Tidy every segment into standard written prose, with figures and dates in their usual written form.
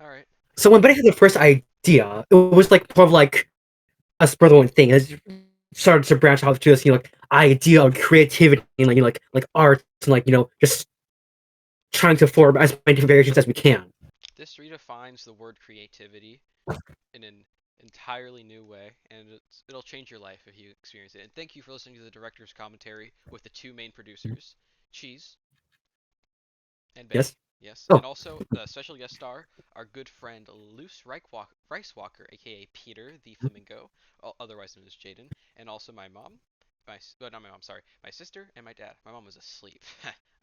All right. So when Betty had the first idea, it was like more of like a spur of the moment thing. It started to branch out to this, like idea of creativity and like art and just trying to form as many different variations as we can. This redefines the word creativity in an entirely new way, and it'll change your life if you experience it. And thank you for listening to the director's commentary with the two main producers, Cheese and Betty. Yes. Yes, Oh, and also the special guest star, our good friend Luce Ricewalker, aka Peter the Flamingo, otherwise known as Jaden, and also my mom, not my mom, sorry, my sister and my dad. My mom was asleep.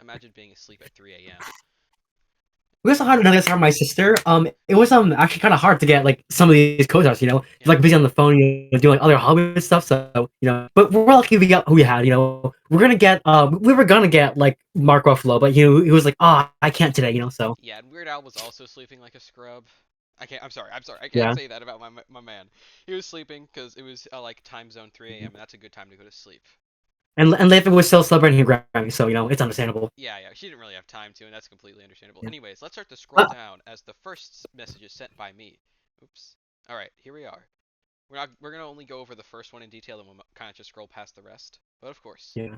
Imagine being asleep at 3 a.m. we also had another star, my sister. It was actually kind of hard to get like some of these co-stars. He's Yeah. like busy on the phone, doing like other hobby stuff. So but we're lucky we got who we had. We were gonna get like Mark Ruffalo, but he was like, oh, I can't today. So Yeah, and Weird Al was also sleeping like a scrub. I can't. I'm sorry. I'm sorry. I can't yeah. say that about my man. He was sleeping because it was like time zone 3 a.m. and that's a good time to go to sleep. And Leif was still celebrating her Grammy, so it's understandable. Yeah, yeah. She didn't really have time to, and that's completely understandable. Yeah. Anyways, let's start to scroll Uh, down as the first message is sent by me. Oops. All right, here we are. We're gonna only go over the first one in detail, and we'll kind of just scroll past the rest. But of course, yeah.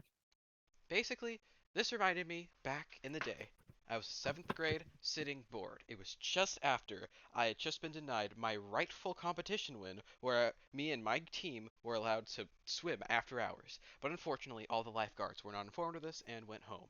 basically, this reminded me back in the day. I was 7th grade, sitting bored. It was just after I had just been denied my rightful competition win, where me and my team were allowed to swim after hours. But unfortunately, all the lifeguards were not informed of this and went home.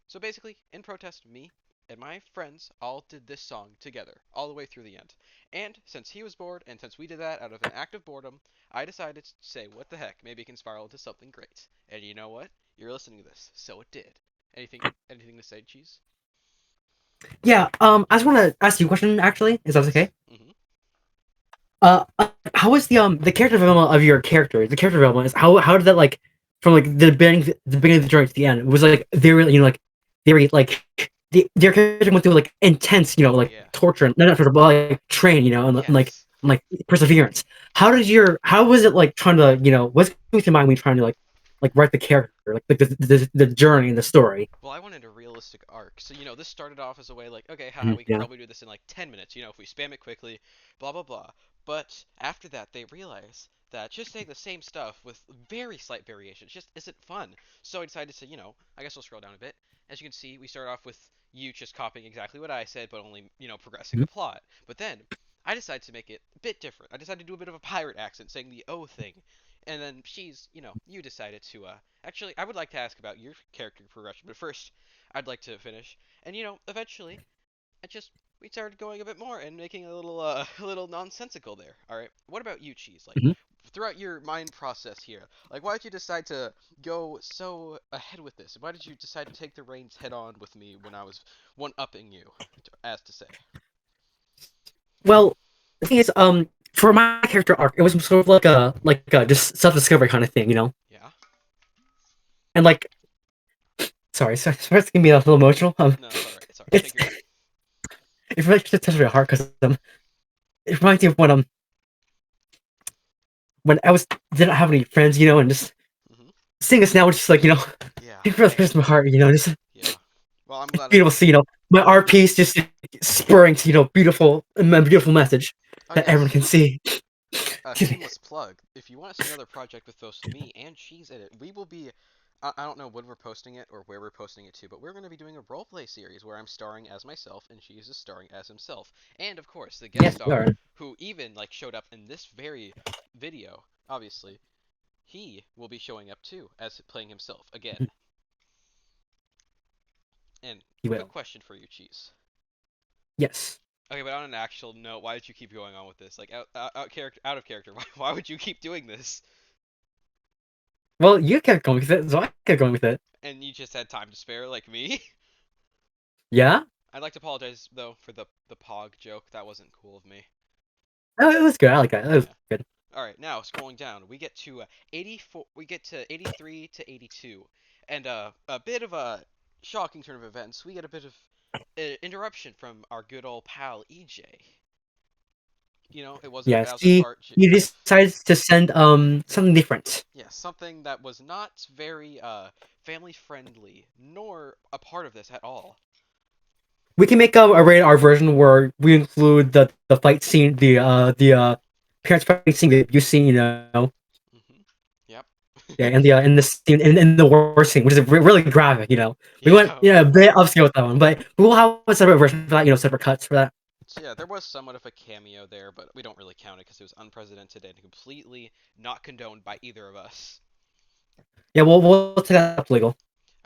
So basically, in protest, me and my friends all did this song together, all the way through the end. And since he was bored, and since we did that out of an act of boredom, I decided to say, what the heck, maybe it can spiral into something great. And you know what? You're listening to this, so it did. Anything to say, Cheese? Yeah. I just want to ask you a question. Actually, is that Yes. okay? Mm-hmm. How was the character development of your character? The character development is how did that like from like the beginning of the journey to the end? It was like very like their character went through like intense Oh like yeah. torture and not torture but like train Yes. and, like perseverance. How was it like trying to what's going through your mind when you're trying to like write the character like the journey and the story? Well, I wanted a realistic arc. So, this started off as a way like, okay, haha, Mhm, we could yeah. probably do this in like 10 minutes, if we spam it quickly, blah, blah, blah. But after that, they realized that just saying the same stuff with very slight variations just isn't fun. So I decided to, I guess we'll scroll down a bit. As you can see, we started off with you just copying exactly what I said, but only, progressing Mhm. the plot. But then I decided to make it a bit different. I decided to do a bit of a pirate accent, saying the O thing. And then you decided to, actually, I would like to ask about your character progression, but first, I'd like to finish. And eventually, I just we started going a bit more and making a little a little nonsensical there. All right. What about you, Cheese? Like Mhm. throughout your mind process here, like why did you decide to go so ahead with this? Why did you decide to take the reins head on with me when I was one upping you, as to say? Well, the thing is, for my character arc, it was sort of like a just self discovery kind of thing. Yeah. And like, sorry, it's gonna be a little emotional. No, it's all right. It's all right. It's Take your time. it really just touched my heart because it reminds me of when I was didn't have any friends, and just Mhm. seeing this now, it's just like Yeah. it really hurts my heart, just Yeah. Well, I'm it's glad I beautiful could. to see, my art piece just spurring to beautiful a beautiful message Oh that everyone yes. can see. A Excuse me. shameless plug. If you want to see another project with both me and Cheese in it, we will be. I don't know when we're posting it or where we're posting it to, but we're going to be doing a roleplay series where I'm starring as myself and Cheese is starring as himself. And of course, the guest Yes, we star are. who even showed up in this very video, obviously, he will be showing up too as playing himself again. And You quick will. question for you, Cheese. Yes. Okay, but on an actual note, why did you keep going on with this? Like out of character. Why would you keep doing this? Well, you kept going with it, so I kept going with it. And you just had time to spare like me? Yeah. I'd like to apologize though for the pog joke. That wasn't cool of me. Oh, it was good. I like that. That was Yeah. good. All right, now scrolling down, we get to 84. We get to 83 to 82, and a bit of a shocking turn of events. We get a bit of interruption from our good old pal EJ. It wasn't a Yes, Bowser he Part he of decided to send something different. yeah, something that was not very family friendly, nor a part of this at all. we can make a rated R version where we include the fight scene, the parents fighting scene, the abuse scene, Hmm. Yep. yeah, and the scene and the war scene, which is really graphic. We went Yeah. a bit upscale with that one, but we will have a separate version for that. Separate cuts for that. So yeah, there was somewhat of a cameo there, but we don't really count it because it was unprecedented and completely not condoned by either of us. Yeah, we'll take that up legal.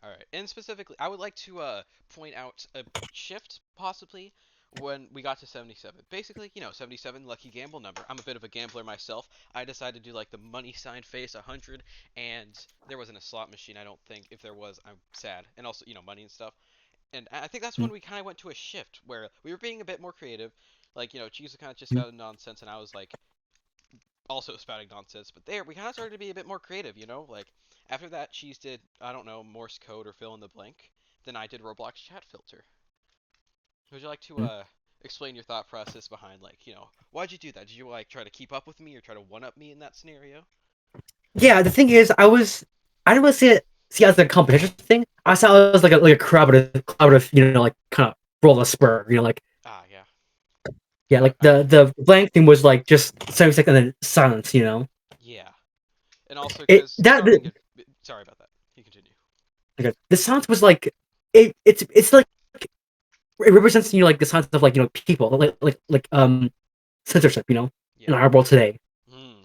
All right, and specifically, I would like to point out a shift possibly when we got to 77. Basically, 77 lucky gamble number. I'm a bit of a gambler myself. I decided to do like the money sign face 100, and there wasn't a slot machine. I don't think. If there was, I'm sad. And also, money and stuff. And I think that's when we kind of went to a shift where we were being a bit more creative. Like, Cheese was kind of just Mm-hmm. spouting nonsense, and I was like also spouting nonsense. But there, we kind of started to be a bit more creative. Like after that, Cheese did I don't know Morse code or fill in the blank. Then I did Roblox chat filter. Would you like to explain your thought process behind like why'd you do that? Did you like try to keep up with me or try to one up me in that scenario? Yeah, the thing is, I didn't really see it as a competition thing. I saw it as like a collaborative, like kind of roll the spur, like Ah, yeah. yeah, like I the blank thing was like just 7 seconds and then silence. Yeah, and also It because that something. Sorry about that. You continue. okay, the silence was like it's like it represents like the silence of like people like censorship in Yeah. our world today.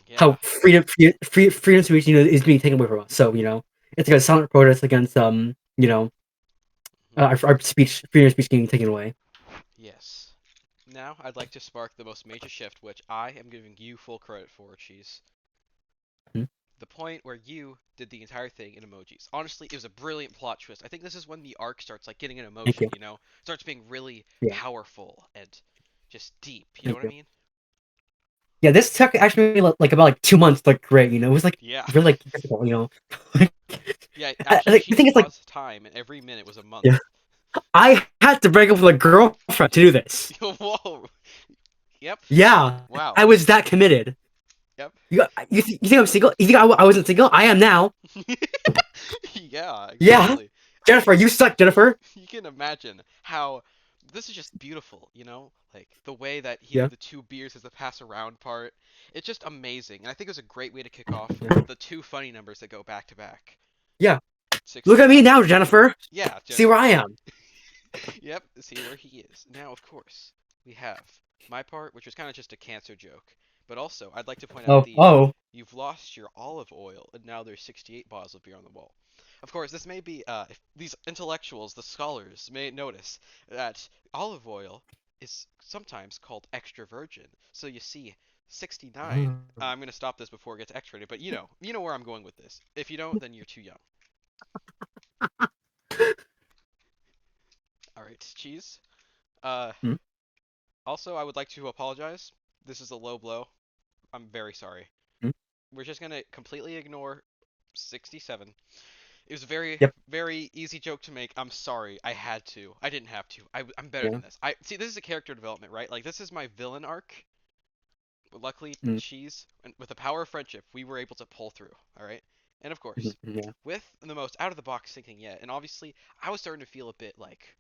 Yeah. How freedom of speech is being taken away from us. So it's like a silent protest against Hmm. our speech freedom of speech being taken away. Yes. Now I'd like to spark the most major shift, which I am giving you full credit for, Cheese. Mhm. The point where you did the entire thing in emojis. Honestly, it was a brilliant plot twist. I think this is when the arc starts like getting an Thank emotion, you. Starts being really Yeah, powerful and just deep. You know thank what I you. mean? Yeah, this took actually like about like 2 months. Like great, it was like Yeah. really like difficult. Yeah, actually, Like the Cheese thing is like paused time, and every minute was a month. yeah, I had to break up with a girlfriend to do this. Whoa. Yep. Yeah, Wow. I was that committed. Yep. You think I'm single? You think I wasn't single? I am now. Yeah, Yeah, exactly. Jennifer, you suck, Jennifer. You can imagine how this is just beautiful. Like the way that he Yeah, did the two beers as the pass around part. It's just amazing. And I think it was a great way to kick off yeah, the two funny numbers that go back to back. yeah. Look at me 65. now, Jennifer. Yeah, See where Jennifer. I am. Yep, see where he is. Now, of course, we have my part, which was kind of just a cancer joke. But also, I'd like to point out Oh, the oh. you've lost your olive oil, and now there's 68 bottles of beer on the wall. Of course, this may be if these intellectuals, the scholars, may notice that olive oil is sometimes called extra virgin. So you see, 69. I'm gonna stop this before it gets X-rated, but you know where I'm going with this. If you don't, then you're too young. All right, cheese. Uh, Hmm? Also, I would like to apologize. This is a low blow. I'm very sorry. Hmm? We're just gonna completely ignore 67. It was a very, Yep. very easy joke to make. I'm sorry. I had to. I didn't have to. I'm better Yeah. than this. I see. This is a character development, right? Like this is my villain arc. But luckily, Hmm. Cheese, and with the power of friendship, we were able to pull through. All right. And of Hmm. course, Yeah. with the most out of the box thinking yet, and obviously, I was starting to feel a bit like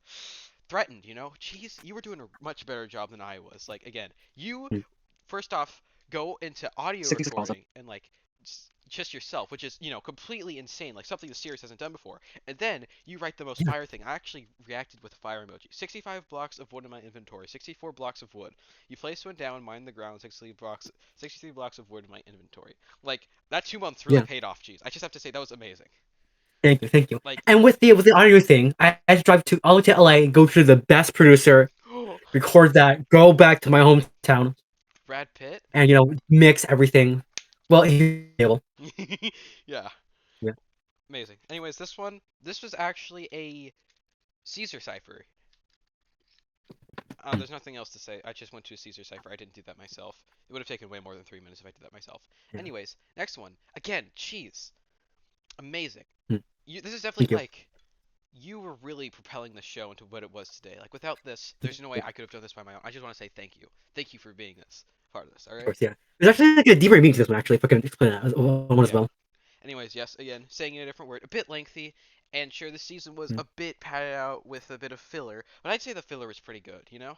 threatened. Cheese, you were doing a much better job than I was. Like again, you Hmm. first off go into audio 66 balls up. recording and like just yourself, which is completely insane, like something the series hasn't done before. And then you write the most Yeah. fire thing. I actually reacted with a fire emoji. 65 blocks of wood in my inventory. 64 blocks of wood. You place one down, mine the ground. 63 blocks of wood in my inventory. Like that 2 months really Yeah. paid off. Jeez, I just have to say that was amazing. Thank you. Thank you. Like, And with the audio thing, I had to drive to all the way to LA, go to the best producer, record that, go back to my hometown, Brad Pitt. and mix everything. Well, he's able. Yeah, Yeah. amazing. Anyways, this was actually a Caesar cipher. There's nothing else to say. I just went to a Caesar cipher. I didn't do that myself. It would have taken way more than 3 minutes if I did that myself. Yeah. Anyways, next one. Again, cheese. Amazing. Hmm. This is definitely Thank you. like you were really propelling the show into what it was today. Like without this, there's no way I could have done this by my own. I just want to say thank you. Thank you for being this part of this. All Of right. course, yeah. There's actually like a deeper meaning to this one, actually, if I can explain that one as Yeah. well. Anyways, yes. Again, saying it in a different word, a bit lengthy, And sure, this season was a bit padded out with a bit of filler, but I'd say the filler was pretty good, you know?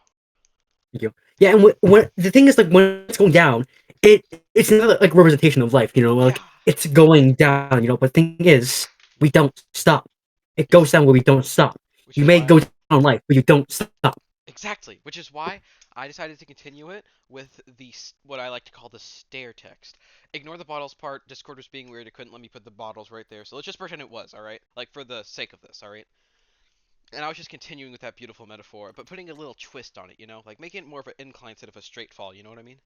you. Yeah, and when the thing is, like, when it's going down, it it's another like representation of life. Yeah, Like it's going down. But the thing is, we don't stop. It which is goes down where we don't stop. which You is may why go down in life, but you don't stop. exactly, which is why I decided to continue it with what I like to call the stair text. Ignore the bottles part. Discord was being weird. It couldn't let me put the bottles right there, so let's just pretend it was, all right? Like for the sake of this, all right? And I was just continuing with that beautiful metaphor, but putting a little twist on it, like making it more of an incline instead of a straight fall. You know what I mean?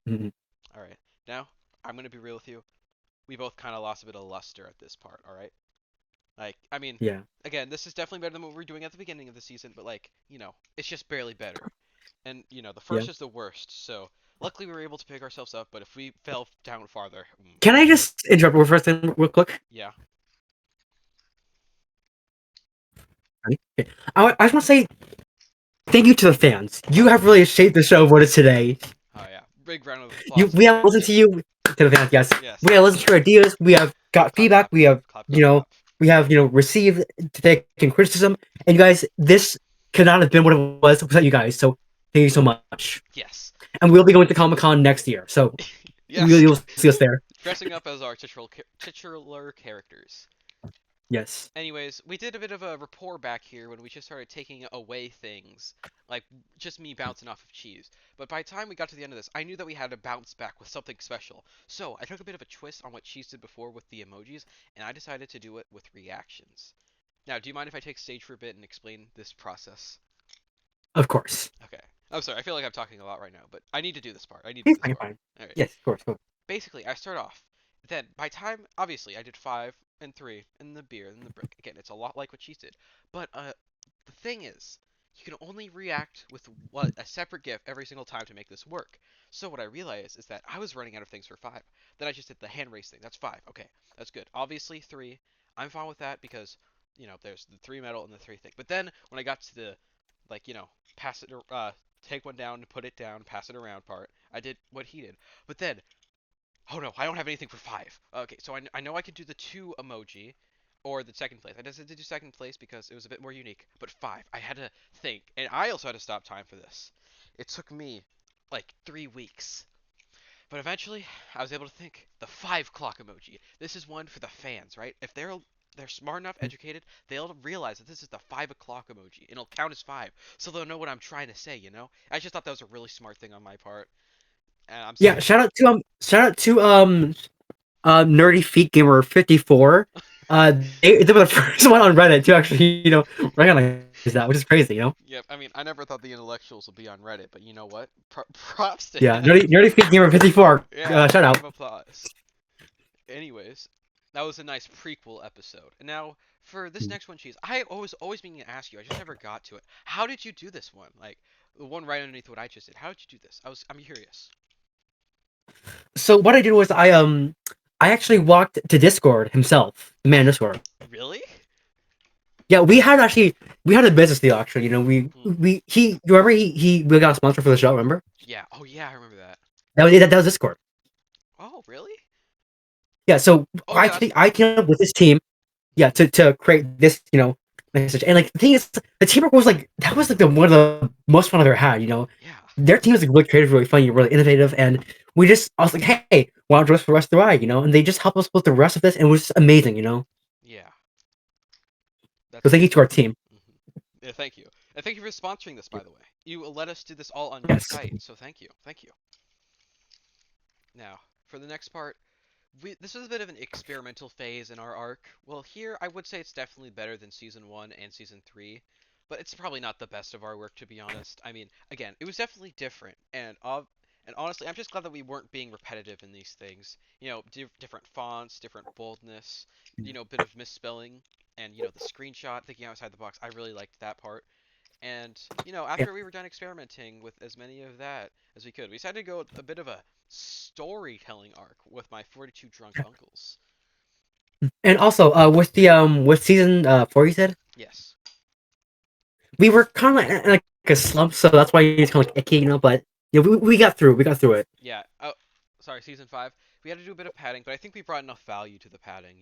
Mhm. All right. Now I'm gonna be real with you. We both kind of lost a bit of luster at this part. All right. Like, I mean, Yeah, again, this is definitely better than what we were doing at the beginning of the season, but like, it's just barely better. And the yeah. first is the worst. So luckily we were able to pick ourselves up, but if we fell down farther, Can I just interrupt real first thing real quick? yeah. Okay. I just want to say thank you to the fans. You Oh have really shaped the show of what it is today. oh yeah. Big round of You applause to we the have listened to fans. you to the fans. Yes, Yes, we have listened to your ideas. We have got clap feedback. clap We have clap you clap know clap. we have received taken criticism. And you guys, this could not have been what it was without you guys. So thank you so much. Yes. And we'll be going to Comic Con next year. So Yes. you'll see us there. Dressing up as our titular characters. Yes, Anyways, we did a bit of a rapport back here when we just started taking away things, like just me bouncing off of cheese. But by the time we got to the end of this, I knew that we had to bounce back with something special. So I took a bit of a twist on what cheese did before with the emojis, and I decided to do it with reactions. Now, do you mind if I take stage for a bit and explain this process? of course. Okay. I'm sorry, I feel like I'm talking a lot right now, but I need to do this part. I need to do It's this fine, part. fine. Alright. Yes, of course. Of course. Basically, I start off. Then, by time, obviously, I did 5 and 3, and the beer, and the brick. Again, it's a lot like what cheese did. But, the thing is, you can only react with a separate GIF every single time to make this work. So what I realized is that I was running out of things for 5. Then I just did the hand raise thing. That's 5. Okay, that's good. Obviously, 3, I'm fine with that because, there's the 3 metal and the 3 thing. But then, when I got to the, like, pass it, take one down, put it down, pass it around part, I did what he did. But then, oh no, I don't have anything for 5. Okay, so I know I could do the 2 emoji or the second place. I decided to do second place because it was a bit more unique. But 5, I had to think. And I also had to stop time for this. It took me like 3 weeks. But eventually, I was able to think. The 5 clock emoji. This is one for the fans, right? If they're smart enough, educated, they'll realize that this is the 5 o'clock emoji. And it'll count as 5. So they'll know what I'm trying to say. I just thought that was a really smart thing on my part. And I'm Yeah, sorry. shout out to Nerdy Feet Gamer 54. They were the first one on Reddit to actually, recognize that, which is crazy. Yep, I mean, I never thought the intellectuals would be on Reddit, but you know what? Props to Yeah, him. Nerdy Feet Gamer 54. Yeah, Shout round out. of applause. Anyways, that was a nice prequel episode. And now, for this next one, Cheese, I always meaning to ask you, I just never got to it. How did you do this one? Like, the one right underneath what I just did. How did you do this? I'm curious. So what I did was I actually walked to Discord himself, the man Discord. Really? Yeah, we had a business deal actually. Hmm. You remember we got a sponsor for the show. Remember Yeah. Oh, yeah, I remember that. that was Discord. Oh, really? Yeah, so Oh, yeah, that's I right. came up with this team. Yeah, to create this message. And like the thing is, the teamwork was like that was like the one of the most fun I've ever had. Yeah. Their team is like really creative, really funny, really innovative, and I was like, hey, why don't you join us for the rest of the ride? And they just helped us with the rest of this, and it was just amazing. Yeah. So That's thank you really to our cool. team. Yeah, thank you. And thank you for sponsoring this, by the way. You let us do this all on your Yes. site, so thank you. Thank you. Now, for the next part, this was a bit of an experimental phase in our arc. Well, here I would say it's definitely better than season 1 and season 3, but it's probably not the best of our work to be honest. I mean, again, it was definitely different and honestly, I'm just glad that we weren't being repetitive in these things. Different fonts, different boldness, bit of misspelling and the screenshot thinking outside the box. I really liked that part. And, Yeah. after we were done experimenting with as many of that as we could, we decided to go a bit of a storytelling arc with my 42 drunk uncles. And also, with season 4, you said Yes. we were kind of in like a slump, so that's why it's kind of like icky. But we got through. We got through it. Yeah. Oh, sorry, season 5. We had to do a bit of padding, but I think we brought enough value to the padding.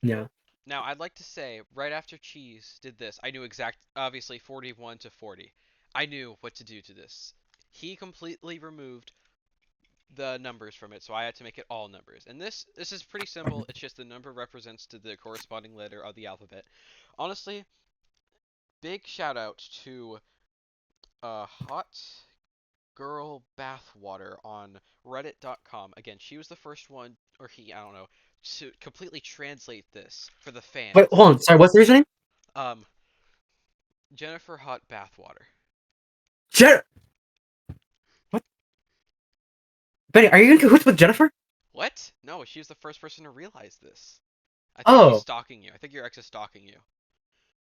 Yeah. Now, I'd like to say, right after Cheese did this, I knew obviously 41 to 40. I knew what to do to this. He completely removed the numbers from it, so I had to make it all numbers. And this is pretty simple. It's just the number represents to the corresponding letter of the alphabet. Honestly, big shout out to Hot Girl Bathwater on Reddit.com. Again, she was the first one, or he, I don't know, to completely translate this for the Wait, fans. hold on. Sorry, what's the name? Um, Jennifer Hot Bathwater. Jen. What? Benny, are you in cahoots with Jennifer? What? No, she was the first person to realize this. I think she's Oh. stalking you. I think your ex is stalking you.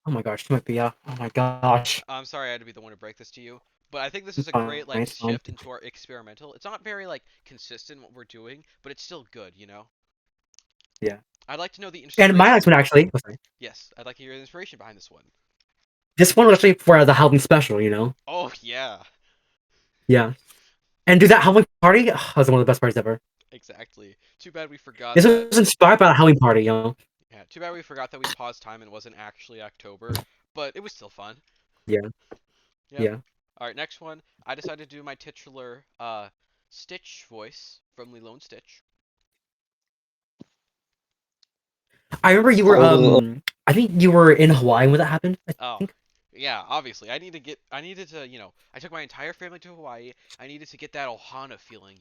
Oh my gosh, she might be. Oh my gosh. I'm sorry I had to be the one to break this to you, but I think this is It's a fine. great like It's fine. shift into our experimental. It's not very like consistent what we're doing, but it's still good, you know. Yeah. I'd like to know the And my next inspiration. one actually. Oh, sorry. Yes, I'd like to hear the inspiration behind this one. This one was actually for the Halloween special. Oh yeah, Yeah. And do that Halloween party was one of the best parties ever. exactly. Too bad we forgot This that. was inspired by the Halloween party. Yeah, too bad we forgot that we paused time and it wasn't actually October, but it was still fun. Yeah. Yep. Yeah. All right, next one. I decided to do my titular Stitch voice from Lilo and Stitch. I remember you were I think you were in Hawaii when that happened. I Oh, think. yeah, obviously. I needed to, I took my entire family to Hawaii. I needed to get that Ohana feeling,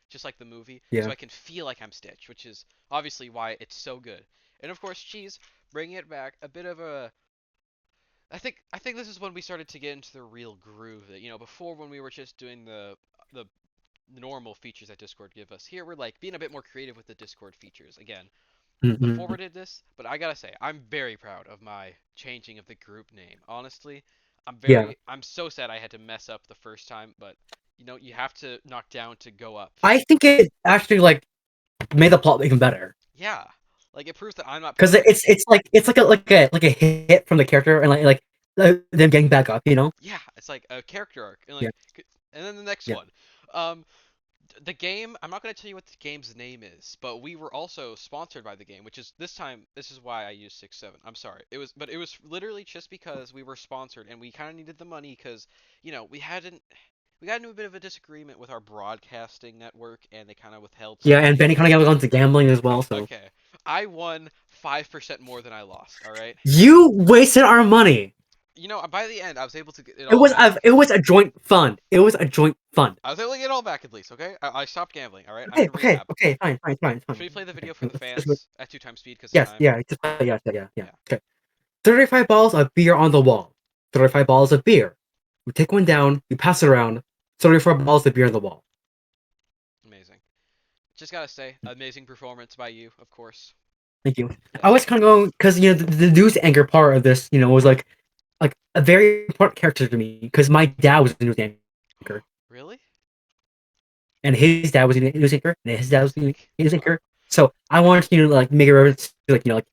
just like the movie, so Yeah. I can feel like I'm Stitch, which is obviously why it's so good. And of course, Cheese, bringing it back, a bit of a I think this is when we started to get into the real groove that, before when we were just doing the normal features that Discord give us. Here we're like being a bit more creative with the Discord features. Again, before Mm-hmm. we did this, but I gotta say, I'm very proud of my changing of the group name. Honestly, Yeah. I'm so sad I had to mess up the first time, but you have to knock down to go up. I think it actually like made the plot even better Yeah, like it proves that I'm not because perfect. it's like a hit from the character and like them getting back up. Yeah, it's like a character arc, and Yeah. and then the next Yeah. one. Um, the game, I'm not going to tell you what the game's name is, but we were also sponsored by the game, which is this time, this is why I used 6-7. I'm sorry. But it was literally just because we were sponsored and we kind of needed the money because, we got into a bit of a disagreement with our broadcasting network and they kind of withheld Yeah. some And money. Benny kind of got into gambling as well. So Okay. I won 5% more than I lost, all right? you wasted our money. By the end, I was able to get it It all was back. it was a joint fund. It was a joint fund. I was able to get it all back at least, okay? I stopped gambling, all right? I'm Okay. in Okay. rehab. Okay. Fine. Fine. Fine. Should Fine. we play the Okay. video for the Let's just fans at 2 times speed because of yes. time? Yeah. Just yeah. Yeah. Yeah. Yeah. Okay. 35 balls of beer on the wall. 35 balls of beer. We take one down. We pass it around. 34 balls of beer on the wall. Amazing. Just gotta say, amazing performance by you, of course. Thank you. I Yes. was kind of going because the news anchor part of this was like a very important character to me because my dad was a news anchor Really? and his dad was a news anchor and his dad was a Interesting. news Wow. anchor. So I wanted to like make a reference to like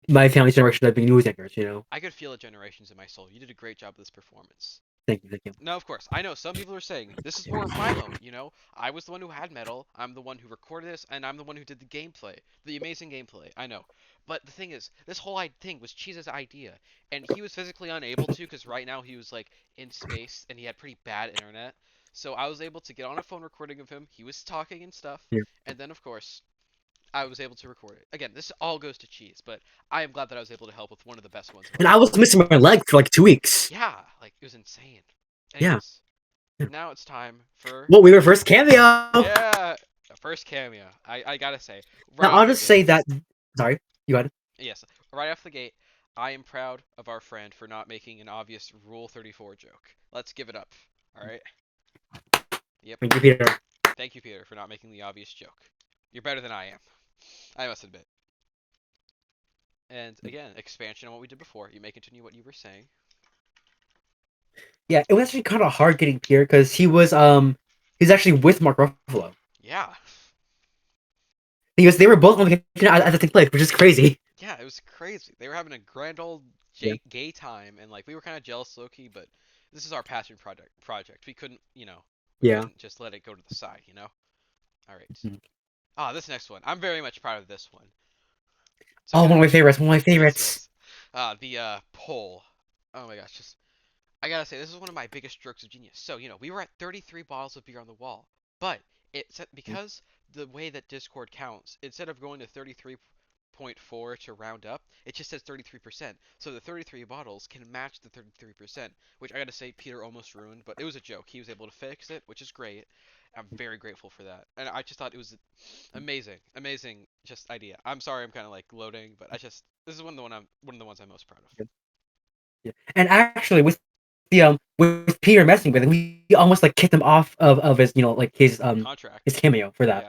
my family's generation of being news anchors. I could feel it generations in my soul. You did a great job with this performance. Thank you. Thank you. Now, of course, I know some people are saying this is more of my moment. I was the one who had metal. I'm the one who recorded this, and I'm the one who did the gameplay, the amazing gameplay. I know, but the thing is, this whole thing was Cheese's idea, and he was physically unable to because right now he was like in space and he had pretty bad internet. So I was able to get on a phone recording of him. He was talking and stuff, Yeah. and then of course I was able to record it. Again, this all goes to Cheese, but I am glad that I was able to help with one of the best ones of our And I was group. missing my leg for like 2 weeks. Yeah, like it was insane. Yeah. Anyways, Yeah. now it's time for Well, we were first cameo. yeah, first cameo. I gotta say, right Now off I'll the just gate. say that. Sorry, you got it. Yes, right off the gate. I am proud of our friend for not making an obvious Rule 34 joke. Let's give it up. All right. Yep. Thank you, Peter. Thank you, Peter, for not making the obvious joke. You're better than I am. I must admit. And again, expansion on what we did before. You may continue what you were saying. Yeah, it was actually kind of hard getting Peter because he's actually with Mark Ruffalo. Yeah. Because they were both on vacation at the same place, which is crazy. Yeah, it was crazy. They were having a grand old Yeah. gay time, and like we were kind of jealous, low-key, but this is our passion project. We couldn't, we Yeah. couldn't just let it go to the side. All right. Mhm. Ah, this next one. I'm very much proud of this one. So Oh, again, one of my favorites. One of my yes, favorites. yes. The poll. Oh my gosh, just I gotta say, this is one of my biggest strokes of genius. So, we were at 33 bottles of beer on the wall, but because the way that Discord counts, instead of going to 33.4 to round up, it just says 33%. So the 33 bottles can match the 33%, which I gotta say Peter almost ruined, but it was a joke. He was able to fix it, which is great. I'm very grateful for that. And I just thought it was amazing, amazing just idea. I'm sorry I'm kind of like gloating, but this is one of the ones I'm most proud of. Yeah. And actually, with Peter messing with him, we almost like kicked him off of his like his Contract. cameo for that.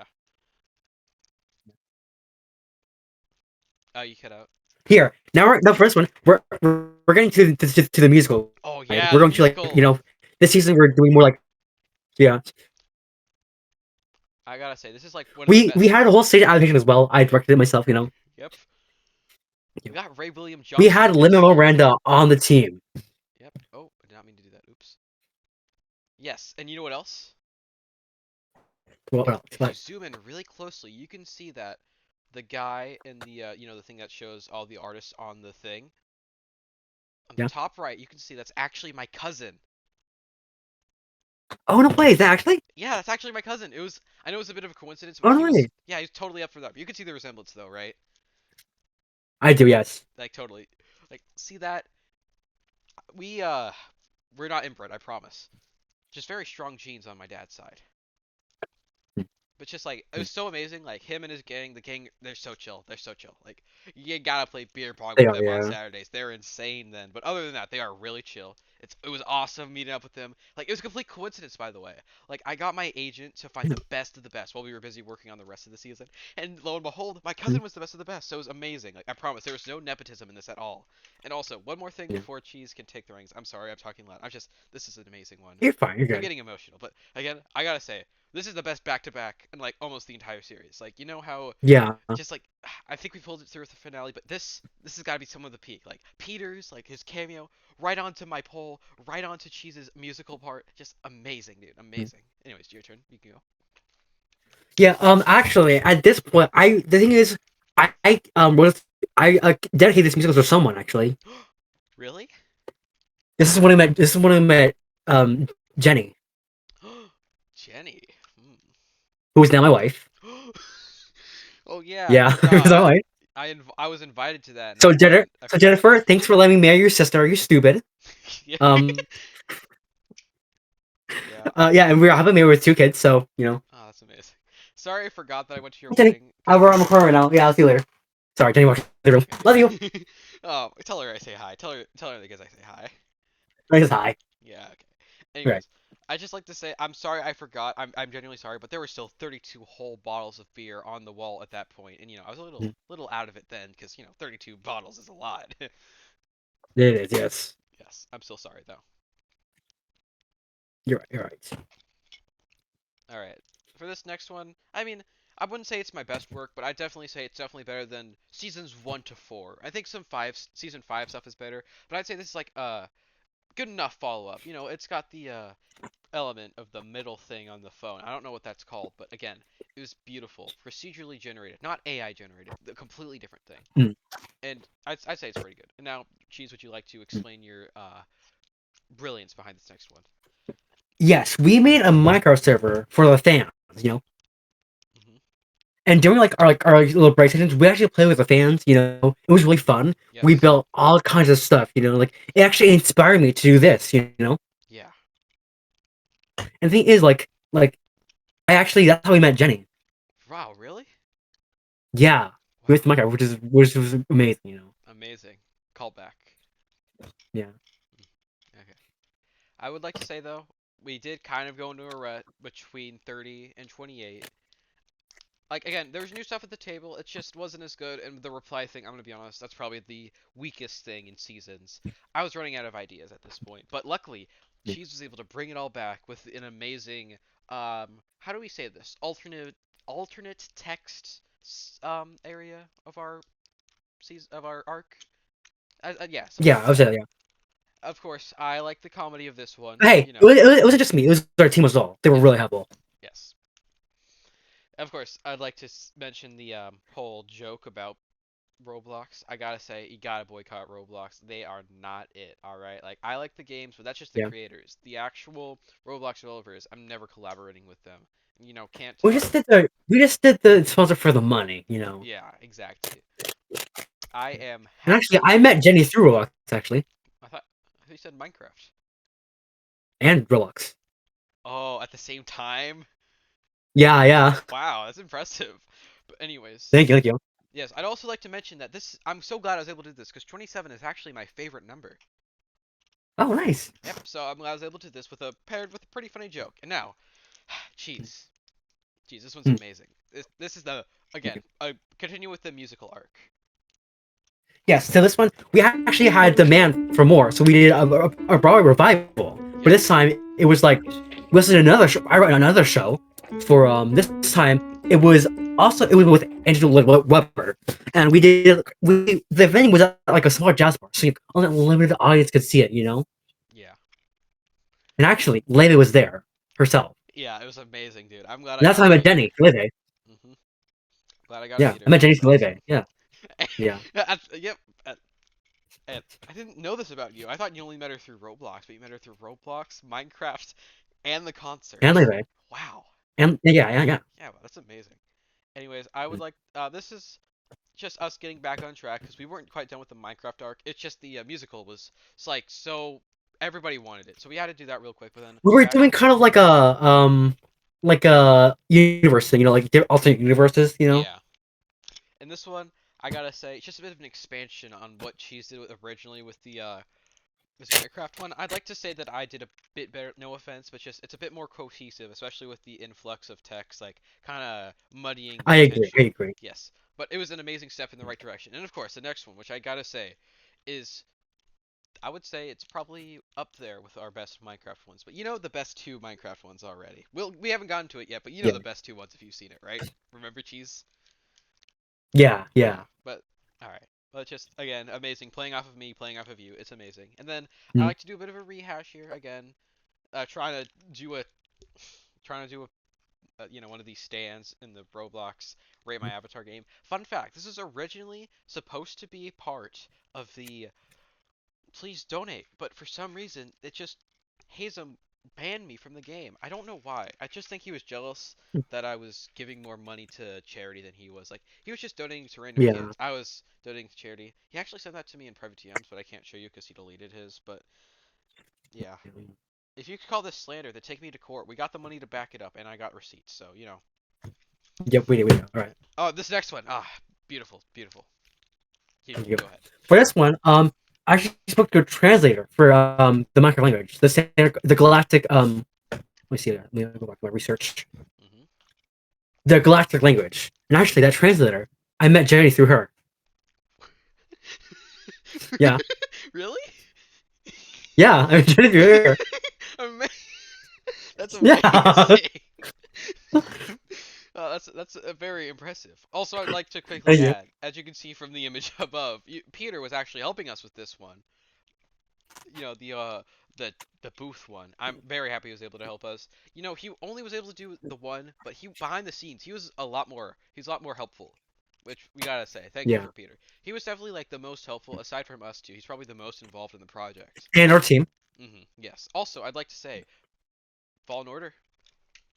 Yeah. You cut out. Here, now we're the first one. We're getting to the musical Oh side. yeah, We're the going to like musical. this season we're doing more like yeah. I gotta say, this is like one of the We best. had a whole stage adaptation as well. I directed it myself. Yep. We got Ray William We Johnson had in this. Lin-Manuel Miranda on the team. Yep. Oh, I did not mean to do that. Oops. Yes, and you know what else? What If else? if you But zoom in really closely, you can see that the guy in the the thing that shows all the artists on the thing on the yeah. top right, you can see that's actually my cousin. Oh no, play is that actually? Yeah, that's actually my cousin. It was I know it was a bit of a coincidence, Oh but no, way. yeah, he was totally up for that. You can see the resemblance though, right? I do. Yes. Like totally. Like see that we we're not inbred, I promise. Just very strong genes on my dad's side. But just like it was so amazing, like him and his gang, the gang, they're so chill. They're so chill. Like you gotta play beer pong They with are. them on Yeah. Saturdays. They're insane then. But other than that, they are really chill. It was awesome meeting up with them. Like it was a complete coincidence, by the way. Like I got my agent to find the best of the best while we were busy working on the rest of the season, and lo and behold, my cousin was the best of the best. So it was amazing. Like I promise, there was no nepotism in this at all. And also, one more thing Yeah. before Cheese can take the reins. I'm sorry, I'm talking loud. This is an amazing one. You're fine. You're I'm good. getting emotional, but again, I gotta say, this is the best back to back in like almost the entire series. Like you know how Yeah. just like I think we pulled it through with the finale, but this has got to be some of the peak. Like Peter's like his cameo right onto my poll, right onto Cheese's musical part, just amazing, dude, amazing. Anyways, your turn. You can go. Yeah. Actually, at this point, the thing is, was I dedicated this musical to someone actually. Really? This is when I met. This is when I met Jenny, Jenny. Hmm. who is now my wife. Oh yeah, I Yeah, who's now my forgot. wife. I was invited to that, and So I So forgot. Jennifer, thanks for letting me marry your sister. You're stupid. Yeah. Um. Yeah. Yeah, and we are having married with two kids. So Oh, that's amazing. Sorry, I forgot that I went to your Jenny, wedding because I'm recording right now. Yeah, I'll see you later. Sorry, Jenny walked in the room. Love you. okay. Oh, tell her I say hi. Tell her the kids I say hi. Nice hi. Yeah, okay. Okay. Anyways, I just like to say I'm sorry I forgot. I'm genuinely sorry, but there were still 32 whole bottles of beer on the wall at that point, and I was a little out of it then because 32 bottles is a lot. It is. Yes. Yes, I'm still sorry though. You're right. You're right. All right, for this next one, I mean, I wouldn't say it's my best work, but I definitely say it's definitely better than seasons 1 to 4. I think season 5 stuff is better, but I'd say this is like good enough follow up. It's got the element of the middle thing on the phone. I don't know what that's called, but again, it was beautiful, procedurally generated, not AI generated, a completely different thing. Mm, And I'd say it's pretty good. And now, Cheese, would you like to mm. explain your brilliance behind this next one? Yes, we made a micro server for the fans. You know, Hmm. and during our little break sessions, we actually play with the fans. It was really fun. We Yes. built all kinds of stuff. Like it actually inspired me to do this. Yeah. And the thing is, like I actually that's how we met Jenny. Wow, really? Yeah, with Wow. Micro, which was amazing. Amazing. Callback. Yeah. Okay. I would like to say though, we did kind of go into a rut between 30 and 28. Like again, there's new stuff at the table. It just wasn't as good. And the reply thing, I'm gonna be honest, that's probably the weakest thing in seasons. I was running out of ideas at this point, but luckily, Yeah. Cheese was able to bring it all back with an amazing, how do we say this? Alternate text area of our season of our arc. Yeah, something Yeah, like I was that. there. Yeah. Of course, I like the comedy of this one. Hey, it wasn't just me. It was our team as well. They were Yeah, really helpful. yes. Of course, I'd like to mention the whole joke about Roblox, I gotta say, you gotta boycott Roblox. They are not it, alright? Like, I like the games, but that's just the Yeah. creators. The actual Roblox developers, I'm never collaborating with them. You know, can't We just did the sponsor for the money, you know. Yeah, exactly. I am And actually, happy. I met Jenny through Roblox actually, I thought you said Minecraft. and Roblox. Oh, at the same time? Yeah, yeah. Wow, that's impressive. But anyways, Thank you. yes, I'd also like to mention that I'm so glad I was able to do this because 27 is actually my favorite number. Oh, nice. Yep, so I'm glad I was able to do this with a paired with a pretty funny joke. And now, cheese. Cheese, this one's Mm, amazing. This is the thank again, you. continue with the musical arc. Yes, so this one we actually had demand for more, so we did a Broadway revival. But Yep. this time it was like this is another show. I wrote another show for this time. It was with Angela Weber, and we the venue was at like a small jazz bar, so only a limited audience could see it, you know. Yeah. And actually, Leve was there herself. Yeah, it was amazing, dude. I'm glad I And that's got how I to met meet her. Jenny Leve. hmm Glad I got to Yeah, meet I her. met Jenny That was Leve. Yeah, yeah. yep. And I didn't know this about you. I thought you only met her through Roblox, but you met her through Roblox, Minecraft, and the And concert. Leve. Wow. And yeah. Yeah, well, that's amazing. Anyways, I would like this is just us getting back on track because we weren't quite done with the Minecraft arc. It's just the musical was it's like so everybody wanted it, so we had to do that real quick. But then We were back, doing kind of like a universe thing, you know, like alternate universes, you know. yeah. And this one, I gotta say, it's just a bit of an expansion on what Cheese did originally with the this Minecraft one. I'd like to say that I did a bit better. No offense, but just it's a bit more cohesive, especially with the influx of text, like kind of muddying I the agree. I attention. agree. Yes, but it was an amazing step in the right direction. And of course, the next one, which I gotta say, is I would say it's probably up there with our best Minecraft ones. But you know the best two Minecraft ones already. We haven't gotten to it yet, but you know Yeah, the best two ones if you've seen it, right? Remember Cheese? yeah. Yeah, but all right. But just again, amazing. Playing off of me, playing off of you, it's amazing. And then I Mm, like to do a bit of a rehash here again. Trying to do a, trying to do you know, one of these stands in the Roblox rate my avatar game. Fun fact: this is originally supposed to be part of the please donate, but for some reason it just Hazem banned me from the game. I don't know why. I just think he was jealous that I was giving more money to charity than he was. Like he was just donating to random yeah. kids. I was donating to charity. He actually sent that to me in private TMs, but I can't show you because he deleted his. But yeah, if you could call this slander, then take me to court. We got the money to back it up, and I got receipts. So you know. Yep, we did. All All right. right. Oh, this next one. Ah, beautiful, beautiful. You Thank you. go ahead. For this one, I actually spoke to a translator for the Minecraft language, the galactic let me see that. Let me go back to my research. hmm The galactic language, and actually that translator, I met Jenny through her. Yeah, Really? yeah, I met Jenny through her. Ama- That's Yeah. amazing. That's very impressive. Also, I'd like to quickly Thank you. add, as you can see from the image above, Peter was actually helping us with this one. You know, the booth one. I'm very happy he was able to help us. You know, he only was able to do the one, but he behind the scenes, he's a lot more helpful. Which we gotta say, thank you Yeah, for Peter. He was definitely like the most helpful, aside from us two. He's probably the most involved in the project. and our team. Yes. Also, I'd like to say, Fallen Order.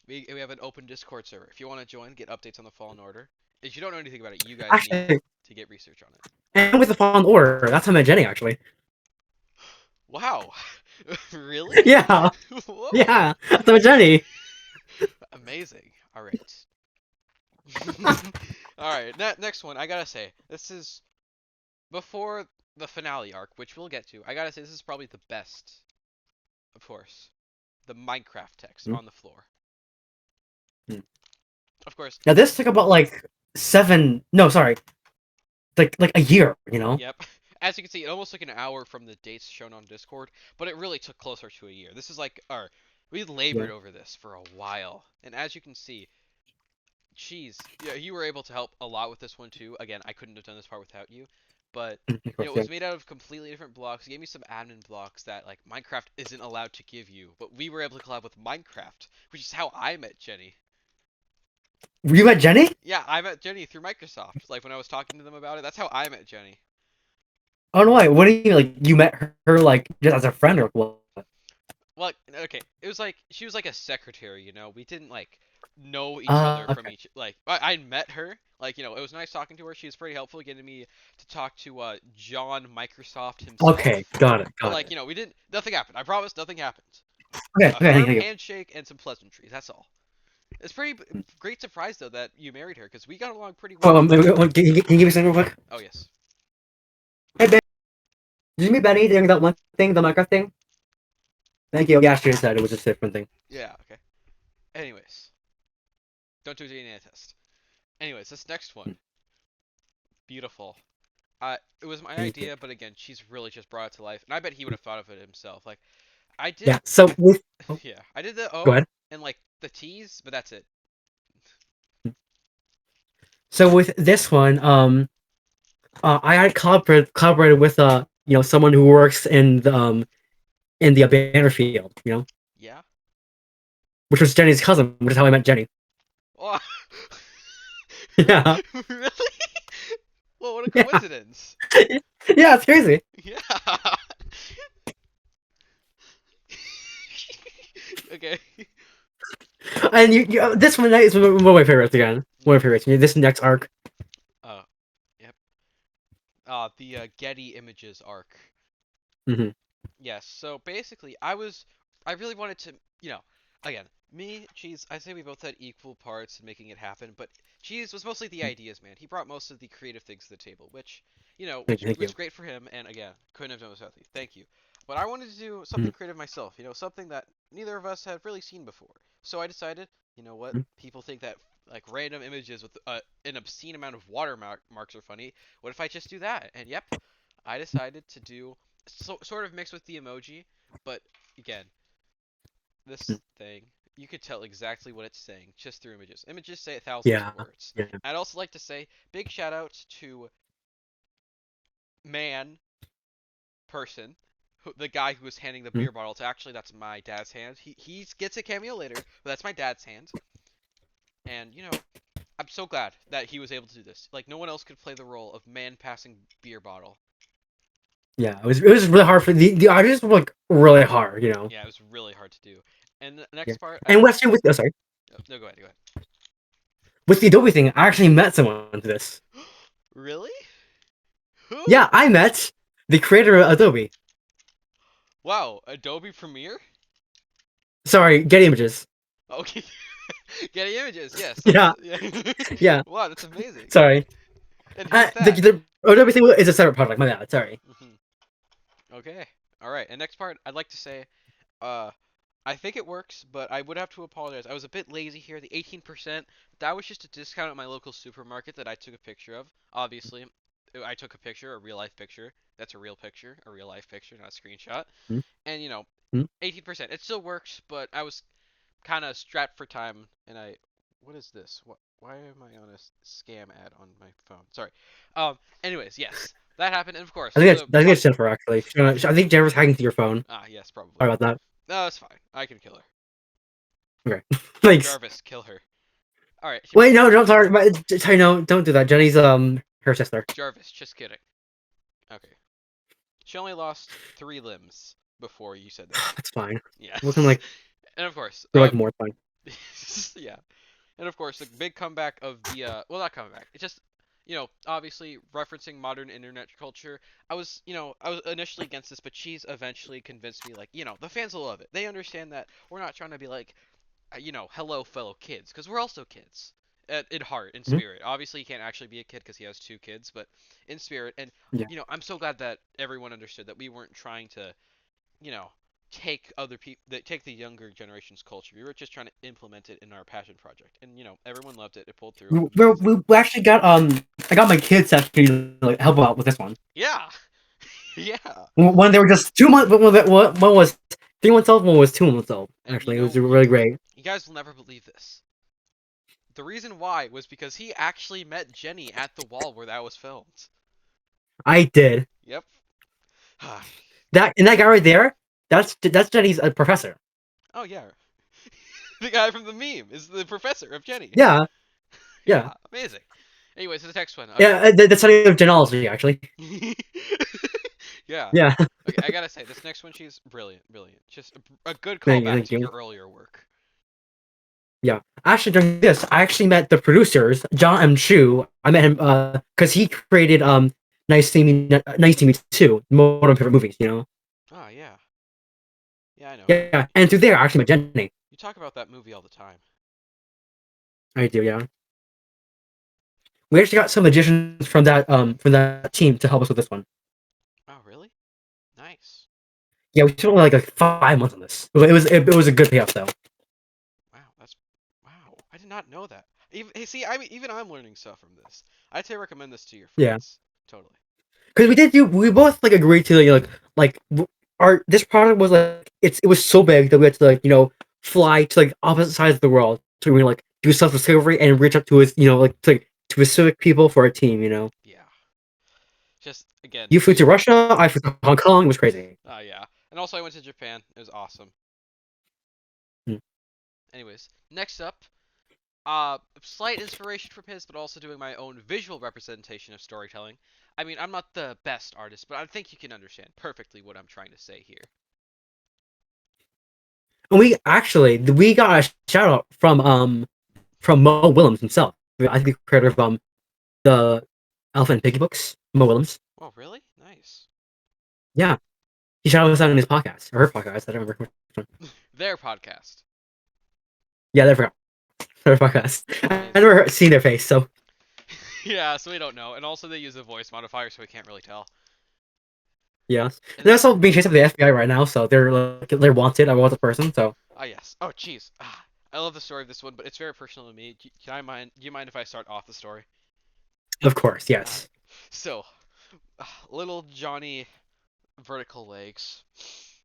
We have an open Discord server. If you want to join, get updates on the Fallen Order. If you don't know anything about it, you guys need Actually, to get research on it. and with the Fallen Order, that's how I met Jenny. Actually, Wow. Really? yeah, Whoa. yeah, that's how I met Jenny. Amazing. All right. All right. Next one. I gotta say, this is before the finale arc, which we'll get to. I gotta say, this is probably the best. Of course, the Minecraft text Mm, on the floor. mm. Of course. Now this took about like 7. No, sorry, like a year. You know. Yep. As you can see, it almost took an hour from the dates shown on Discord, but it really took closer to a year. This is like our we Yeah. labored over this for a while. And as you can see, Cheese, yeah, you were able to help a lot with this one too. Again, I couldn't have done this part without you. But Of you know, course, it yeah. was made out of completely different blocks. It gave me some admin blocks that like Minecraft isn't allowed to give you, but we were able to collab with Minecraft, which is how I met Jenny. You met Jenny? Yeah, I met Jenny through Microsoft. Like when I was talking to them about it, that's how I met Jenny. Oh no, wait. What do you mean? Like you met her like just as a friend or what? Well, okay, it was like she was like a secretary, you know. We didn't like know each other from Okay. each like I met her, like, you know, it was nice talking to her. She was pretty helpful getting me to talk to John Microsoft Okay. himself. Got it. But Got like, it. you know, we didn't nothing happened. I promise nothing happened. Okay. A Okay. Thank firm you. handshake and some pleasantries, that's all. It's pretty great surprise though that you married her cuz we got along pretty well Well, before that. can you give me something real quick? Oh, yes. Hey, Ben, did you meet Benny during that one thing, the Minecraft thing? Thank you. Yeah, she said it was just a different thing. Yeah, okay. Anyways, don't do a DNA test. Anyways, this next one. Beautiful. It was my Thank you. idea, but again, she's really just brought it to life, and I bet he would have thought of it himself. Like I did, Yeah. So with oh, yeah, I did the go O ahead. and like the T's, but that's it. So with this one, I had collaborated with someone who works in the banner field, Yeah. which was Jenny's cousin, which is how I met Jenny. Oh, Yeah. really? Well, what a Yeah. coincidence. Yeah, it's crazy. Yeah. Okay. And this one is one of my favorites again. One of my favorites. This next arc. Oh, yep. The Getty Images arc. Hmm. Yes. So basically, I really wanted to, you know, again, me, Cheese, I say we both had equal parts in making it happen, but Cheese was mostly the ideas man. He brought most of the creative things to the table, which, you know, Thank you. Thank you. which great for him. And again, couldn't have done this without you. Thank you. But I wanted to do Mhm. something creative myself. You know, something that neither of us had really seen before. So I decided, you know what? Mhm. People think that like random images with an obscene amount of watermarks are funny. What if I just do that? And yep, I decided to do sort of mixed with the emoji, but again, this thing, you could tell exactly what it's saying just through images. Images say thousands of Yeah. words. Yeah. I'd also like to say big shout outs to man person, the guy who was handing the Mhm. beer bottle to. Actually, that's my dad's hand. He gets a cameo later, but that's my dad's hand. And you know, I'm so glad that he was able to do this. Like no one else could play the role of man passing beer bottle. Yeah. It was really hard for the audience were like really hard. Yeah, it was really hard to do. And the Yeah. next part, I'd And like. Western with oh, sorry, Oh, no, go ahead. Go ahead. with the Adobe thing, I actually met someone to this. Really? Yeah, Who? I met the creator of Adobe. Wow, Adobe Premiere? Sorry, Getty Images. Okay. Getting images, yes, that's Yeah. yeah. Yeah. Wow, that's amazing. Sorry. And who's The that? Adobe thing is a separate project. My bad. Sorry. Okay. All right. And next part, I'd like to say, uh, I think it works, but I would have to apologize. I was a bit lazy here. The 18%, that was just a discount at my local supermarket that I took a picture of. Obviously, I took a picture, a real life picture. That's a real picture, a real life picture, not a screenshot. And you know, Mhm. 18%. It still works, but I was kind of strapped for time, and what is this? Why am I on a scam ad on my phone? Sorry. Anyways, yes, that happened, and of I course think the that's Jennifer actually. I think Jennifer's hacking to your phone. yes, probably. Sorry about that. No, it's fine. I can kill her. Okay. Thanks. Jarvis, kill her. All right, she Wait, probably no, won't. don't sorry. Sorry, no, don't do that. Jenny's her sister. Jarvis, just kidding. Okay. She only lost 3 limbs before you said that. That's fine. We can Yes. like And of course, do like more. It's fine. yeah. And of course, the big comeback of the well, not comeback. It's just, obviously referencing modern internet culture. I was initially against this, but she's eventually convinced me, like, the fans will love it. They understand that we're not trying to be like, hello fellow kids, because we're also kids. In heart, in Mhm. spirit. Obviously, he can't actually be a kid because he has 2 kids, but in spirit. And Yeah. I'm so glad that everyone understood that we weren't trying to, you know, take other people that take the younger generation's culture. We were just trying to implement it in our passion project, and everyone loved it. It pulled through. It was amazing. We actually got I got my kids to actually like help out with this one. Yeah, yeah. When they were just 2 months. One was 3 months old. One was 2 months old. And Actually, it was really great. you guys will never believe this. The reason why was because he actually met Jenny at the wall where that was filmed. I did Yep. that, and that guy right there. That's Jenny's professor. Oh yeah. The guy from the meme is the professor of Jenny. Yeah. Yeah, Yeah, amazing. Anyways, the next one. Okay. yeah. That's not even genealogy, actually. Yeah. Yeah. Okay, I gotta say, this next one, she's brilliant, brilliant. Just a good Thank you, callback thank to you. your earlier work. Yeah. Actually, during this, I actually met the producers, John M. Chu. I met him because he created Nice to Me Too, one of my favorite movies. Ah, yeah. Yeah, I know him. Yeah, and through there, I actually met Jenny. You talk about that movie all the time. I do, yeah. We actually got some additions from that team to help us with this one. Oh, really? Nice. Yeah, we spent like 5 months on this. It was a good payoff though. Wow, that's wow. I did not know that. Even hey, see, I mean, even I'm learning stuff from this. I'd say recommend this to your Yeah, friends. Totally. because we both like agreed to our this product was like it was so big that we had to fly to like opposite sides of the world to really like do self discovery and reach out to his to specific people for a team. Yeah. Just again, You flew to just Russia, I flew to Hong Kong. It was crazy. yeah. And also, I went to Japan. It was awesome. Mm. Anyways, next up, slight inspiration from his, but also doing my own visual representation of storytelling. I mean, I'm not the best artist, but I think you can understand perfectly what I'm trying to say here. And we got a shout out from Mo Willems himself. I think the creator of the Elephant and Piggy books, Mo Willems. Oh, really? Nice. Yeah, he shouted us out in his podcast or her podcast. I don't remember which one. Their podcast. Yeah, they forgot their podcast. I Amazing. never seen their face, so Yeah, so we don't know. And also, they use a voice modifier, so we can't really tell. yeah. And They're this, also being chased by the FBI right now, so they're wanted. A wanted person. So ah, yes. Oh, jeez. Ah, I love the story of this one, but it's very personal to me. Can I mind? Do you mind if I start off the story? of course, Ah, yes. so, little Johnny Vertical Legs.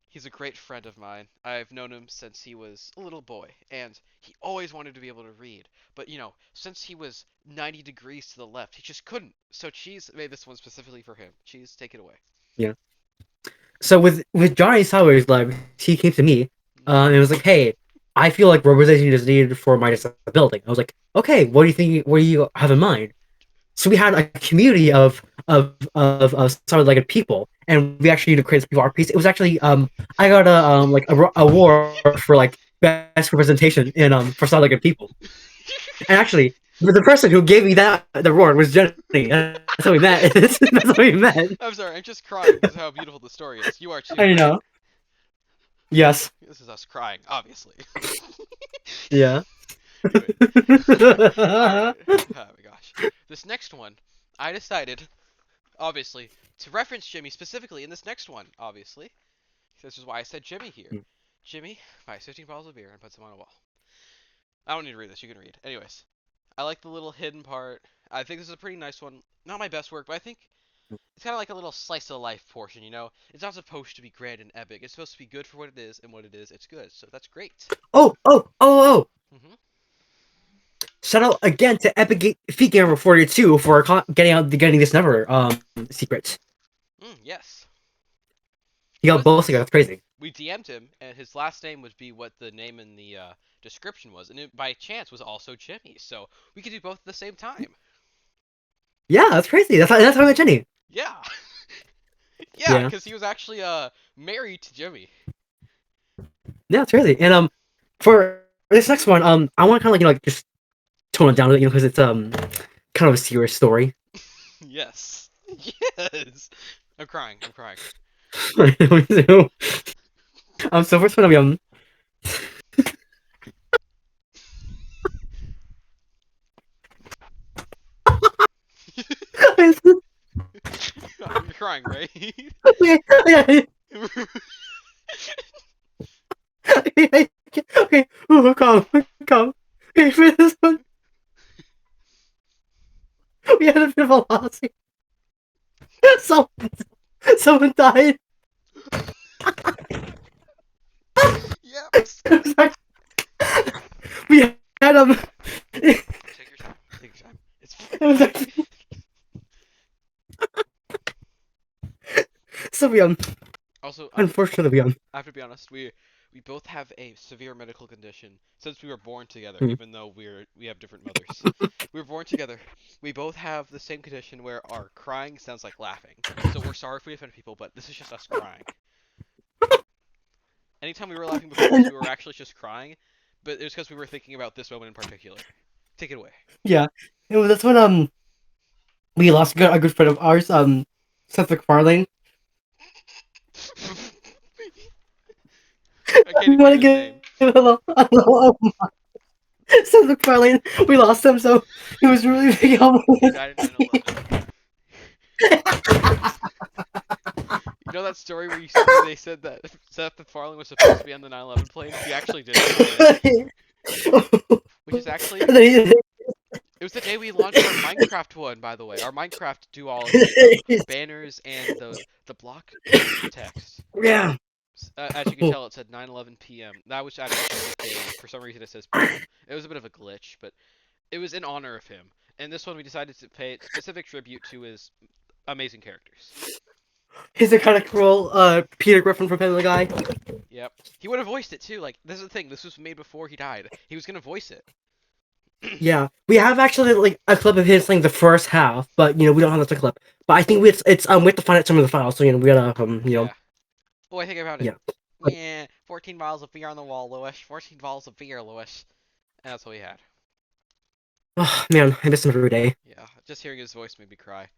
He's a great friend of mine. I've known him since he was a little boy, and he always wanted to be able to read. But, since he was 90 degrees to the left, he just couldn't. So Cheese made this one specifically for him. Cheese, take it away. Yeah. So with Johnny Sawers, like he came to me, and was like, "Hey, I feel like representation is needed for my disability." I was like, "Okay, what do you think? What do you have in mind?" So we had a community of solid-legged people, and we actually created this people art piece. It was actually I got a award for like best representation in for solid-legged people. And actually, the person who gave me that the award was Jenny. That's how we met. That's how we met. I'm sorry, I'm just crying because of how beautiful the story is. You are too, I right? know. Yes. This is us crying, obviously. Yeah. Anyway. Alright. Oh my gosh. This next one, I decided, obviously, to reference Jimmy specifically in this next one, obviously. This is why I said Jimmy here. Jimmy buys 15 bottles of beer and puts them on a wall. I don't need to read this, you can read. Anyways, I like the little hidden part. I think this is a pretty nice one. Not my best work, but I think it's kind of like a little slice of life portion, you know? It's not supposed to be grand and epic. It's supposed to be good for what it is, and what it is, it's good. So that's great. Oh, oh, oh, oh. Hmm. Shout out again to Epic Feet Gamer 42 for getting this number secret. Yes. He got Because both together. That's crazy. we DM'd him, and his last name would be what the name in the description was, and it by chance was also Jimmy. So we could do both at the same time. Yeah, that's crazy. That's how I met Jenny. Yeah. Yeah, Yeah, because he was actually married to Jimmy. yeah, it's crazy. And for this next one, I want to kind of just tone it down a bit, because it's kind of a serious story. Yes. Yes. I'm crying. I'm crying. So first one, You're crying, right? okay, okay, ooh, calm, calm. Okay, for this one, we had a bit of a loss. So someone died. Yes. We had Take your time. Take your time. It's it was fine. actually, so Also, unfortunately I have to be honest. We both have a severe medical condition since we were born together, Mhm. even though we have different mothers. We were born together. We both have the same condition where our crying sounds like laughing. So we're sorry if we offend people, but this is just us crying. Anytime we were laughing before this, And we were actually just crying, but it was because we were thinking about this moment in particular. Take it away. yeah, that's when we lost a good friend of ours, Seth MacFarlane. I can't We even want hear to his give name. him a little Seth MacFarlane. We lost him, so it was really big help. He died in 9/11. You know that story where they said that Seth MacFarlane was supposed to be on the 9/11 plane? He actually didn't make it. Which is actually And then it was the day we launched our Minecraft one, by the way. Our Minecraft duology of banners and the block text. yeah. As you can tell, it said 9:11 p.m. That was actually Pacific Day. For some reason, it says p.m. It was a bit of a glitch, but it was in honor of him. And this one, we decided to pay specific tribute to his amazing characters. He's the kind of cruel Peter Griffin from Family Guy. Yep, he would have voiced it too. Like this is the thing. This was made before he died. He was gonna voice it. Yeah, we have actually like a clip of his saying the first half, but we don't have the clip. But I think it's we have to find out some of the files, so we gotta Yeah. Oh, I think I found it. yeah. But, Yeah, 14 bottles of beer on the wall, Lewis. 14 bottles of beer, Lewis. And that's what we had. oh man, I miss him every day. Yeah, just hearing his voice made me cry.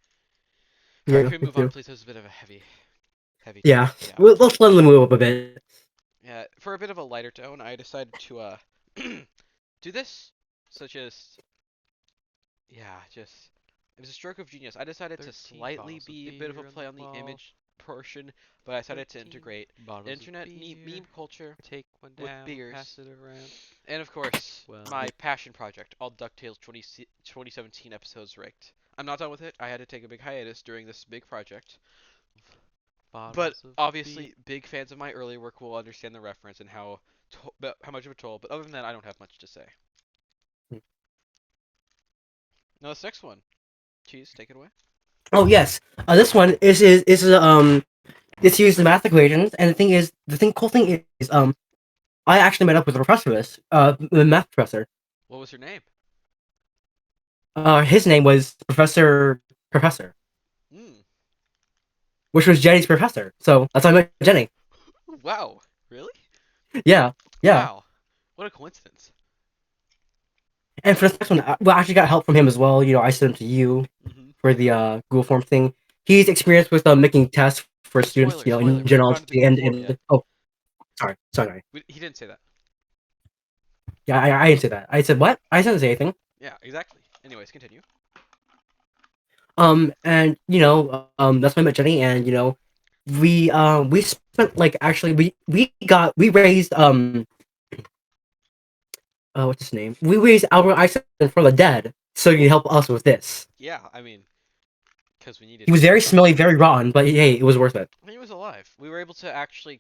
Alright, Yeah, can we me move on, too. please? This is a bit of a heavy Yeah, topic. Yeah. let's let them move up a bit. Yeah, for a bit of a lighter tone, I decided to, do this. So just, yeah, just, it was a stroke of genius. I decided to 13 slightly bottles of be a bit of a beer on play the on the wall. image portion, but I decided to 13 integrate bottles of internet beer. meme culture Take one with down, pass beers. it around. And of course, Well, my passion project, all DuckTales 2017 episodes rigged. I'm not done with it. I had to take a big hiatus during this big project. But bottles of beer. obviously, big fans of my earlier work will understand the reference and how much of a toll. But other than that, I don't have much to say. Now this next one, Cheese, take it away. Oh yes, this one it's used in math equations, and cool thing is I actually met up with the professor of this the math professor. What was your name? His name was Professor, Hmm. which was Jenny's professor. So that's how I met Jenny. Wow. Really? Yeah, yeah. Wow. What a coincidence. And for this next one, I actually got help from him as well. I sent him to you Mm-hmm. for the Google Form thing. He's experienced with making tests for students, Spoiler. in We haven't general, gotten to the Google form yet. oh, sorry. He didn't say that. Yeah, I didn't say that. I said what? I didn't say anything. Yeah, exactly. Anyways, continue. And that's when I met Jenny, and we spent like actually we raised what's his name? We raised Albert Einstein from the dead, so he can help us with this. Yeah, I mean, because we He needed was to. very smelly, very rotten, but hey, it was worth it. He was alive. We were able to actually,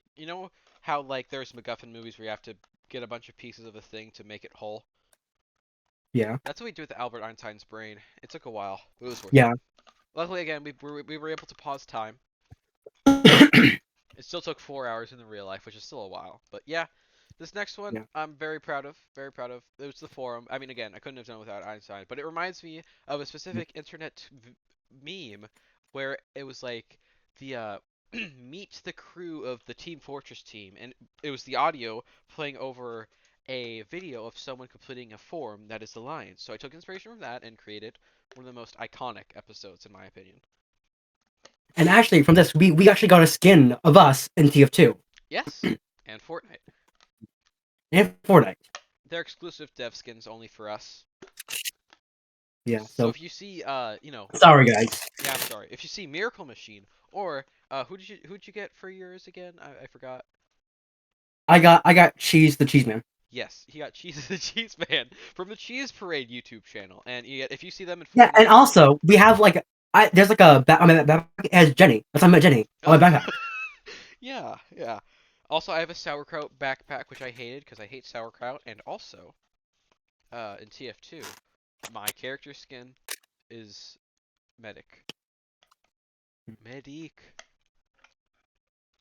how like there's MacGuffin movies where you have to get a bunch of pieces of a thing to make it whole. Yeah, That's what we did with Albert Einstein's brain. It took a while, but it was worth it. yeah. Luckily, again, we were able to pause time. It still took 4 hours in the real life, which is still a while. But yeah, this next one Yeah. I'm very proud of. Very proud of. It was the forum. I mean, again, I couldn't have done it without Einstein, but it reminds me of a specific internet meme where it was like the meet the crew of the Team Fortress team, and it was the audio playing over a video of someone completing a form that is the lion. So I took inspiration from that and created one of the most iconic episodes, in my opinion. And actually, from this, we actually got a skin of us in TF2 Yes, and Fortnite. and Fortnite. They're exclusive dev skins only for us. Yeah. So So if you see, sorry, guys. yeah, I'm sorry. If you see Miracle Machine or who'd you get for yours again? I forgot. I got Cheese the Cheese Man. Yes, he got Cheese the Cheese Man from the Cheese Parade YouTube channel, and if you see them in Yeah, and Fortnite, also we have like there's like a I mean that backpack it has Jenny. That's how I met Jenny on my backpack. yeah. Also, I have a sauerkraut backpack which I hated because I hate sauerkraut, and also, in TF2, my character skin is medic. Medic.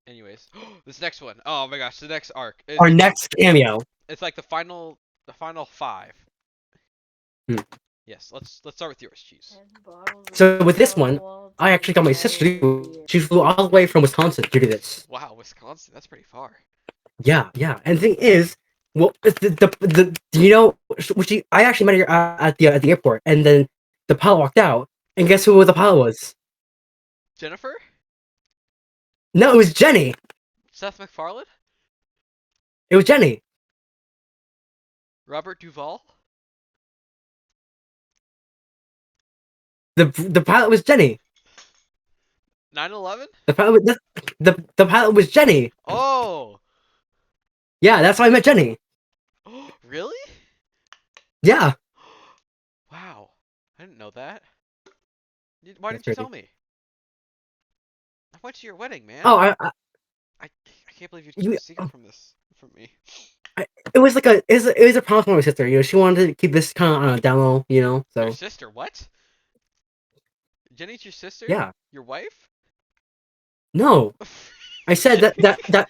Anyways, this next one. Oh my gosh, the next arc. Our next cameo. It's like the final five. Hmm. Yes, let's start with yours, Cheese. So with this one, I actually got my sister to do it. She flew all the way from Wisconsin to do this. Wow, Wisconsin, that's pretty far. Yeah, yeah. And the thing is, well, you know, I actually met her at the airport, and then the pilot walked out, and guess who the pilot was? Jennifer? No, it was Jenny. Seth MacFarlane? It was Jenny. Robert Duvall? The pilot was Jenny. 9/11? The pilot was, the pilot was Jenny. Oh! Yeah, that's how I met Jenny. Really? Yeah, Wow. I didn't know that. Why that's didn't you crazy. tell me? I went to your wedding, man. Oh, I can't believe you kept you, a secret from me. it was like it was a promise from my sister. You know, she wanted to keep this kind of on a down low. You know, Your so sister? What? Jenny's your sister? yeah. Your wife? No, I said that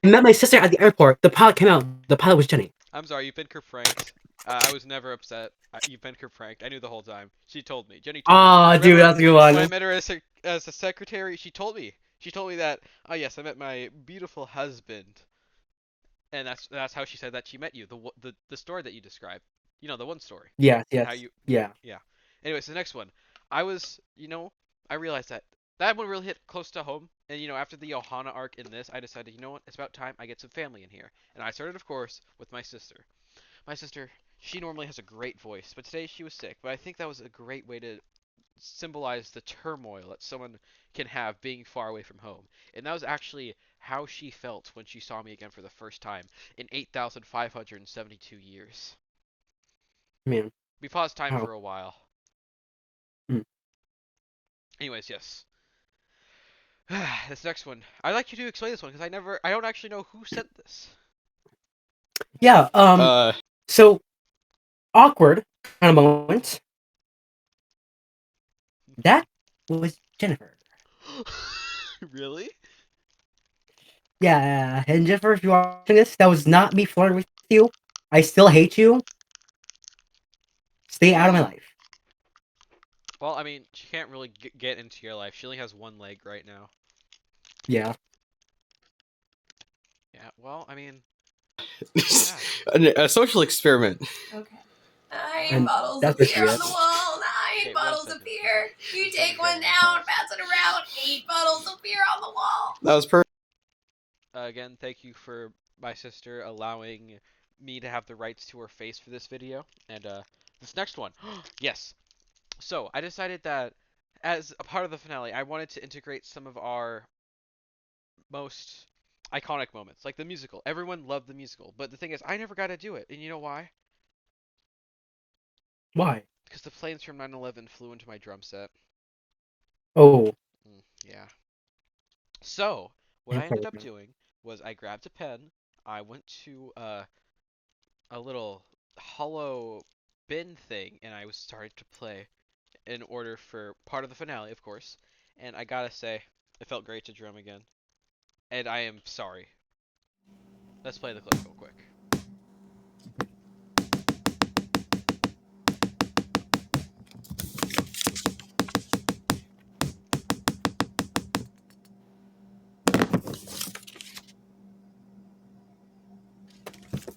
I met my sister at the airport. The pilot came out. The pilot was Jenny. I'm sorry, you've been pranked. I was never upset. You've been pranked. I knew the whole time. She told me. Jenny told me. Ah, dude, Remember that's a good when I one. met her as a secretary? She told me. She told me that. Oh yes, I met my beautiful husband, and that's how she said that she met you. The story that you described. You know, the one story. Yes, And how yes, you. yeah. Yeah. Anyways, the next one. I realized that one really hit close to home. And after the Johanna arc in this, I decided, what? It's about time I get some family in here. And I started, of course, with my sister. My sister, she normally has a great voice, but today she was sick. But I think that was a great way to symbolize the turmoil that someone can have being far away from home. And that was actually how she felt when she saw me again for the first time in 8,572 years. Man, We paused time wow. for a while. Mm. Anyways, yes. This next one. I'd like you to explain this one because I don't actually know who sent this. Yeah. So awkward kind of moment. That was Jennifer. Really? Yeah, and Jennifer, if you're watching this, that was not me flirting with you. I still hate you. Stay out of my life. Well, I mean, she can't really get into your life. She only has one leg right now. Yeah. Yeah, well, I mean, A social experiment. Okay. 9 And bottles that's of basically beer on it. the wall. 9 Okay, bottles of beer. You take one down, pass it around. 8 bottles of beer on the wall. That was perfect. Again, thank you for my sister allowing me to have the rights to her face for this video. And this next one. Yes. So, I decided that as a part of the finale, I wanted to integrate some of our most iconic moments, like the musical. Everyone loved the musical, but the thing is, I never got to do it. And you know why? Why? Because the planes from 9/11 flew into my drum set. Oh. Yeah. So, what I I'm ended sorry, up man. doing was I grabbed a pen, I went to a little hollow bin thing, and I was started to play in order for part of the finale, of course. And I gotta say, it felt great to drum again. And I am sorry. Let's play the clip real quick.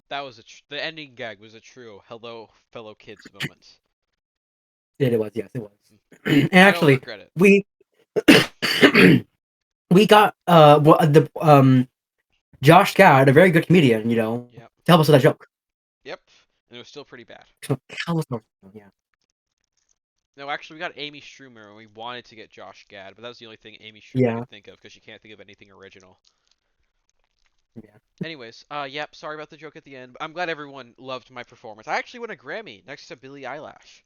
That was the ending gag was a true hello fellow kids moment. It was, yes, it was. And I don't actually, regret it. we we got the Josh Gad, a very good comedian, Yep. to help us with that joke. Yep. And it was still pretty bad. Help us more. Yeah. No, actually, we got Amy Schumer, and we wanted to get Josh Gad, but that was the only thing Amy Schumer Yeah. could think of because she can't think of anything original. Yeah. Anyways, yep, sorry about the joke at the end. But I'm glad everyone loved my performance. I actually won a Grammy next to Billie Eilish.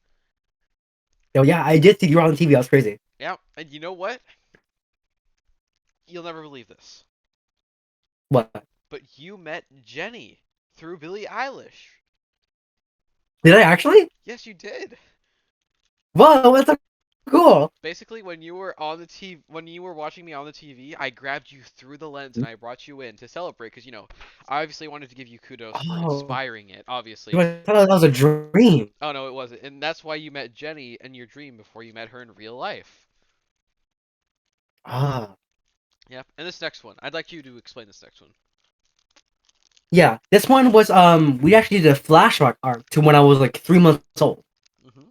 Oh yeah, I did see you on TV. That was crazy. Yeah, and you know what? You'll never believe this, What? but you met Jenny through Billie Eilish. Did I actually? Yes, you did. Whoa, that's so cool. Basically, when you were on the TV, when you were watching me on the TV, I grabbed you through the lens and I brought you in to celebrate because I obviously wanted to give you kudos for Oh, inspiring it. Obviously, I thought that was a dream. oh no, it wasn't, and that's why you met Jenny in your dream before you met her in real life. Ah, Yep. And this next one, I'd like you to explain this next one. yeah. This one was we actually did a flashback arc to when I was like 3 months old. Mhm.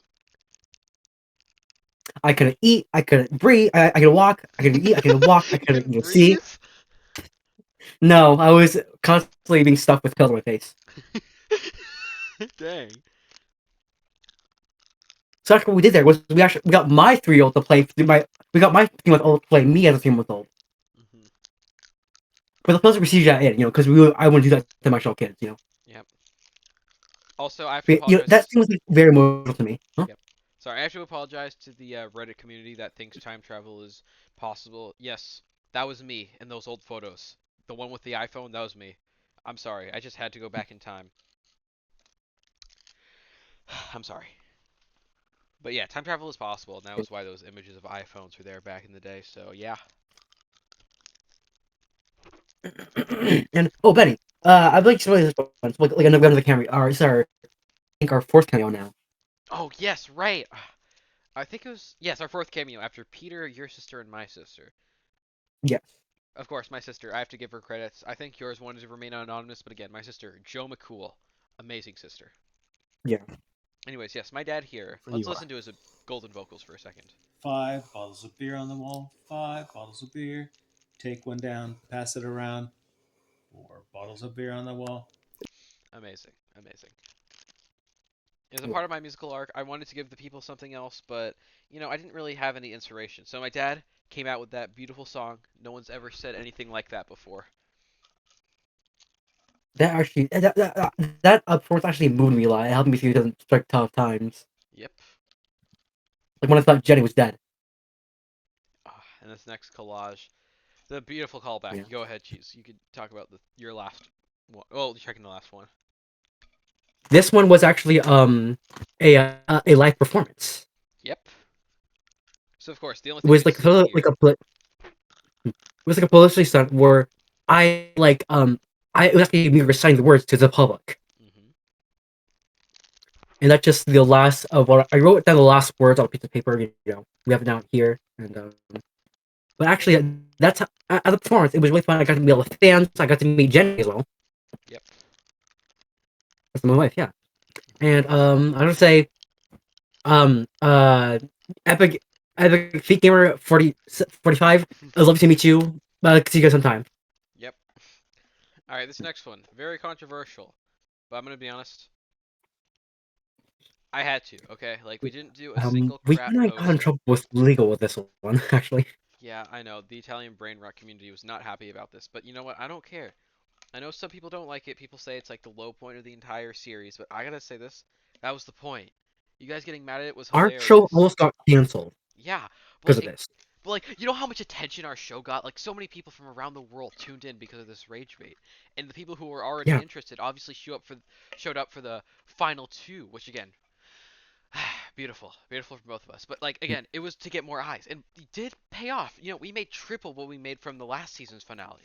I couldn't eat, I couldn't breathe, I could walk, I couldn't eat, I couldn't walk, I You couldn't couldn't see. breathe. No, I was constantly being stuck with pills on my face. Dang. So that's what we did there was we got my 3-year-old to play we got my 3-month old to play me as a 3-month old. Mhm. But the pills were CGI in, because I wouldn't do that to my show kids. Yep. Also, I have to But, that apologize. scene was like, very emotional to me. Huh? Yep. Sorry, I have to apologize to the Reddit community that thinks time travel is possible. Yes, that was me in those old photos. The one with the iPhone, that was me. I'm sorry. I just had to go back in time. I'm sorry. But yeah, time travel is possible, and that was why those images of iPhones were there back in the day. So yeah. And oh, Betty, I'd like to this one. Like another cameo. It's I think our fourth cameo now. Oh yes, right. I think it was yes, our fourth cameo after Peter, your sister, and my sister. Yes. Of course, my sister. I have to give her credits. I think yours wanted to remain anonymous, but again, my sister, Joe McCool, amazing sister. Yeah. Anyways, yes, my dad here. For Let's you listen to his golden vocals for a second. 5 bottles of beer on the wall, 5 bottles of beer. Take one down, pass it around. 4 bottles of beer on the wall. Amazing, amazing. As a part of my musical arc, I wanted to give the people something else, but I didn't really have any inspiration. So my dad came out with that beautiful song. No one's ever said anything like that before. That actually that up front actually moved me a lot. It helped me through some tough times. Yep. Like when I thought Jenny was dead. And this next collage, the beautiful callback. Yeah. Go ahead, Cheese. You could talk about your last one. Oh, checking the last one. This one was actually a live performance. Yep. So of course, the only It thing was you've like seen here. it was like a publicity stunt where it was actually me reciting the words to the public. Hmm. And that's just the last of what I wrote down the last words on a piece of paper. We have it down here, and but actually, that's at the performance. It was really fun. I got to meet all the fans. I got to meet Jenny as well. Yep. That's my wife, yeah. And I would say, um, uh, epic, epic feet gamer 45. I'd love to meet you. See you guys sometime. Yep. All right, this next one, very controversial, but I'm gonna be honest. I had to. Okay, like we didn't do a single We crap kind of got in post. trouble with legal with this one, actually. Yeah, I know. The Italian brain rot community was not happy about this, but you know what? I don't care. I know some people don't like it. People say it's like the low point of the entire series, but I gotta say this. That was the point. You guys getting mad at it was Our show hilarious. almost got canceled Yeah, but because like, of this. but like, you know how much attention our show got? Like, so many people from around the world tuned in because of this rage bait, and the people who were already Yeah, interested obviously showed up for the final two, which again, beautiful, beautiful for both of us. But like again, it was to get more eyes, and it did pay off. We made triple what we made from the last season's finale.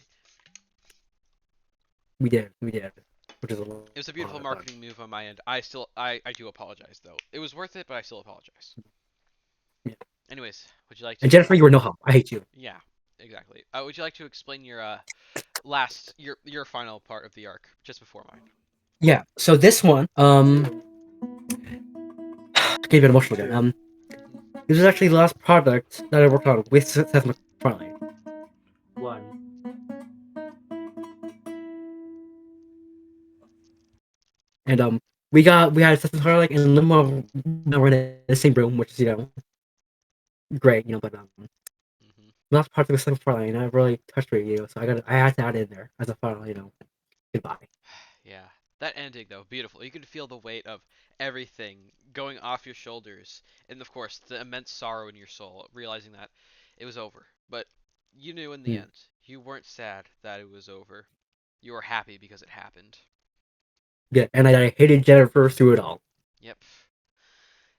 we did, which is a It was a lot beautiful of fun. marketing move on my end. I do apologize though. It was worth it, but I still apologize. Yeah. Anyways, would you like And to Jennifer, you were no help. I hate you. yeah, exactly. Would you like to explain your your final part of the arc just before mine? Yeah. So this one, getting a bit emotional again. This was actually the last product that I worked on with Seth MacFarlane. One. And we had Seth MacFarlane and Limo. We're in the same room, which is great. But Hmm. the last part of Seth MacFarlane, I really touched me. So I had to add it in there as a final. Goodbye. Yeah, that ending though, beautiful. You could feel the weight of everything going off your shoulders, and of course the immense sorrow in your soul, realizing that it was over. But you knew in the Hmm. end, you weren't sad that it was over. You were happy because it happened. Yeah, and I hated Jennifer through it all. Yep.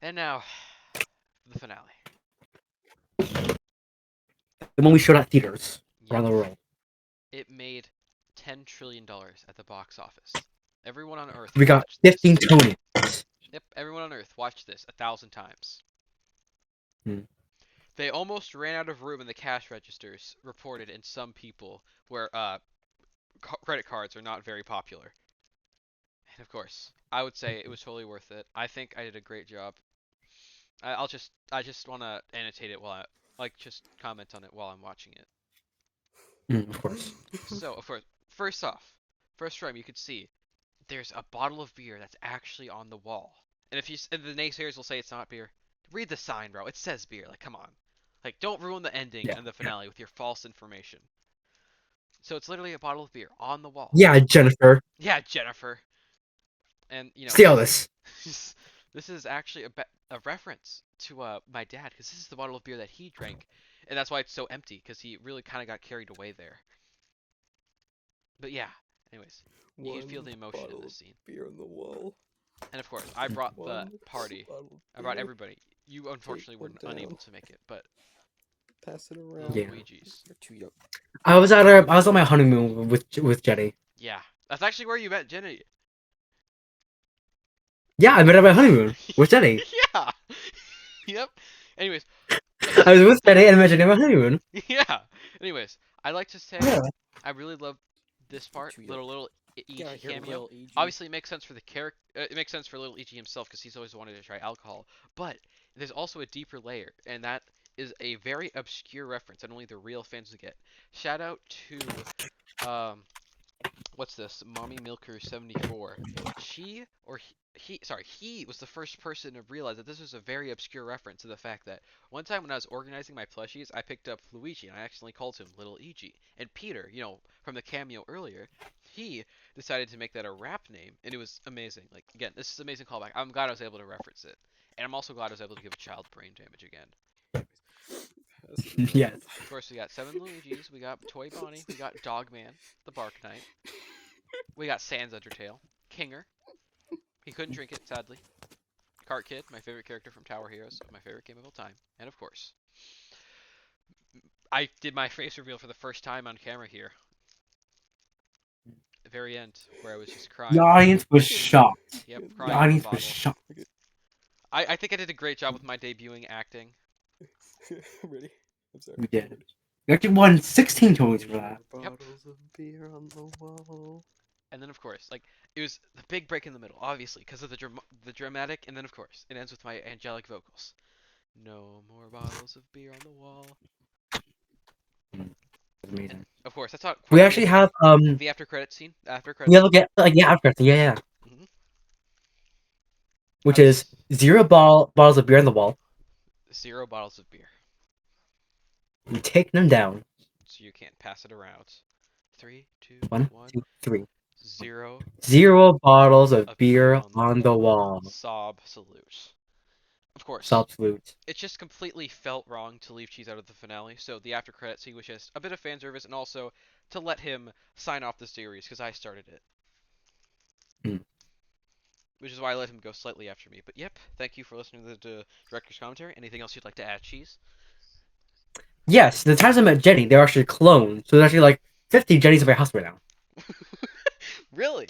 And now, the finale. The one we showed at theaters around Yep. the world. It made $10 trillion at the box office. Everyone on Earth We got watched 15 this. Tonys. Yep, everyone on Earth watched this 1,000 times. Hmm. They almost ran out of room in the cash registers, reported in some people where credit cards are not very popular. And of course, I would say it was totally worth it. I think I did a great job. I just want to annotate it while just comment on it while I'm watching it. Of course. So, of course, first off, first frame you could see there's a bottle of beer that's actually on the wall. And if the naysayers will say it's not beer, read the sign, bro. It says beer. Like, come on. Like, don't ruin the ending Yeah. and the finale with your false information. So it's literally a bottle of beer on the wall. Yeah, Jennifer. Yeah, Jennifer. And Steal this. this is actually a reference to my dad, because this is the bottle of beer that he drank, and that's why it's so empty, because he really kind of got carried away there. But yeah, anyways, you can feel the emotion in this scene. Beer on the wall. And of course, I brought the One party. bottle I brought beer. everybody. You unfortunately were one down. unable to make it, but Pass it little around. Yeah. Luigi's. You're too young. I was on my honeymoon with Jenny. Yeah, that's actually where you met Jenny. Yeah, I met her at my honeymoon with Jenny. Yeah. Yep. Anyways, I was with Jenny and I met Jenny at my honeymoon. yeah. Anyways, I'd like to say Yeah. I really love this part. Too young. Little Yeah, Ichi here, cameo. little EG. Obviously, it makes sense for the character. It makes sense for little Ichi himself because he's always wanted to try alcohol. But there's also a deeper layer, and that is a very obscure reference that only the real fans will get. Shout out to what's this? Mommy Milker 74. He was the first person to realize that this was a very obscure reference to the fact that one time when I was organizing my plushies, I picked up Luigi and I accidentally called him Little Eg. And Peter, from the cameo earlier, he decided to make that a rap name, and it was amazing. Like, again, this is an amazing callback. I'm glad I was able to reference it. And I'm also glad I was able to give a child brain damage again. Yes. Of course, we got 7 Luigis, we got Toy Bonnie, we got Dogman, the Bark Knight, we got Sans Undertale, Kinger. He couldn't drink it, sadly. Cart Kid, my favorite character from Tower Heroes, my favorite game of all time. And of course, I did my face reveal for the first time on camera here. The very end, where I was just crying. The audience was shocked. Yep, The crying in the audience bottle. was shocked. I think I did a great job with my debuting acting. I'm ready. I'm sorry. We did. We actually won 16 Tonys for that. Yep. Bottles of beer on the wall. And then, of course, it was the big break in the middle, obviously, because of the dramatic, and then, of course, it ends with my angelic vocals. No more bottles of beer on the wall. Amazing. And, of course, that's not We quite actually have the after credit scene. After we credit. have after yeah. Mm-hmm. Which is 0 bottles of beer on the wall. 0 bottles of beer. You take them down. So you can't pass it around. 3, 2, 1, 1. 2, 3. 0 bottles of beer on the wall. Sob salute. Of course. Sob salute. It just completely felt wrong to leave Cheese out of the finale, so the after credit scene was just a bit of fan service, and also to let him sign off the series because I started it. Which is why I let him go slightly after me. But yep, thank you for listening to the director's commentary. Anything else you'd like to add, Cheese? Yes, the times I met Jenny, they're actually clones. So there's actually like 50 Jennys at my house right now. Really?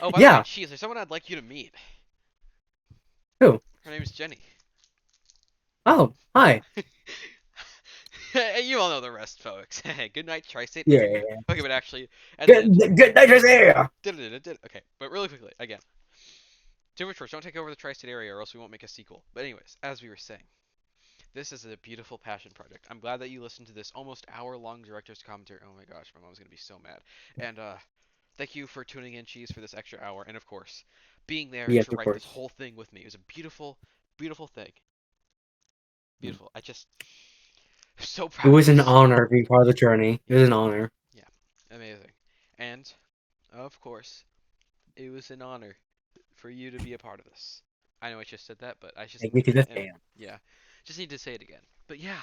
Oh, by the Yeah. way, Cheese, there's someone I'd like you to meet. Who? Her name is Jenny. Oh, hi. You all know the rest, folks. Good night, Tri-State Yeah. Area. Okay, but actually, Good night, Josiah. Okay, but really quickly, again. Too much words. Don't take over the Tri-State Area, or else we won't make a sequel. But anyways, as we were saying, this is a beautiful passion project. I'm glad that you listened to this almost hour-long director's commentary. Oh my gosh, my mom's gonna be so mad. And thank you for tuning in, Cheese, for this extra hour, and of course, being there Yes, to of write course. this whole thing with me. It was a beautiful, beautiful thing. Beautiful. I just so proud. It was of an this. honor being part of the journey. It was an honor. Yeah, amazing. And of course, it was an honor for you to be a part of this. I know I just said that, but I just Take me to the anyway, fan. yeah, just need to say it again. But yeah,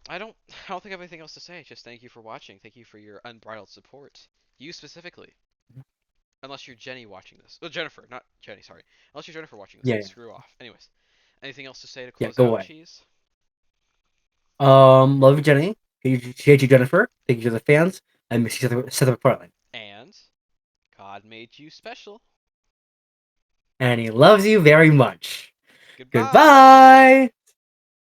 I don't think I have anything else to say. Just thank you for watching. Thank you for your unbridled support. You specifically. Unless you're Jenny watching this. Oh, Jennifer, not Jenny, sorry. Unless you're Jennifer watching this, Yeah, then yeah. screw off. Anyways, anything else to say to Yeah, close go out, away. Cheese? Love you, Jenny. Hate you, Jennifer. Thank you to the fans. I miss you, Seth MacFarlane. And God made you special. And he loves you very much. Goodbye. Goodbye.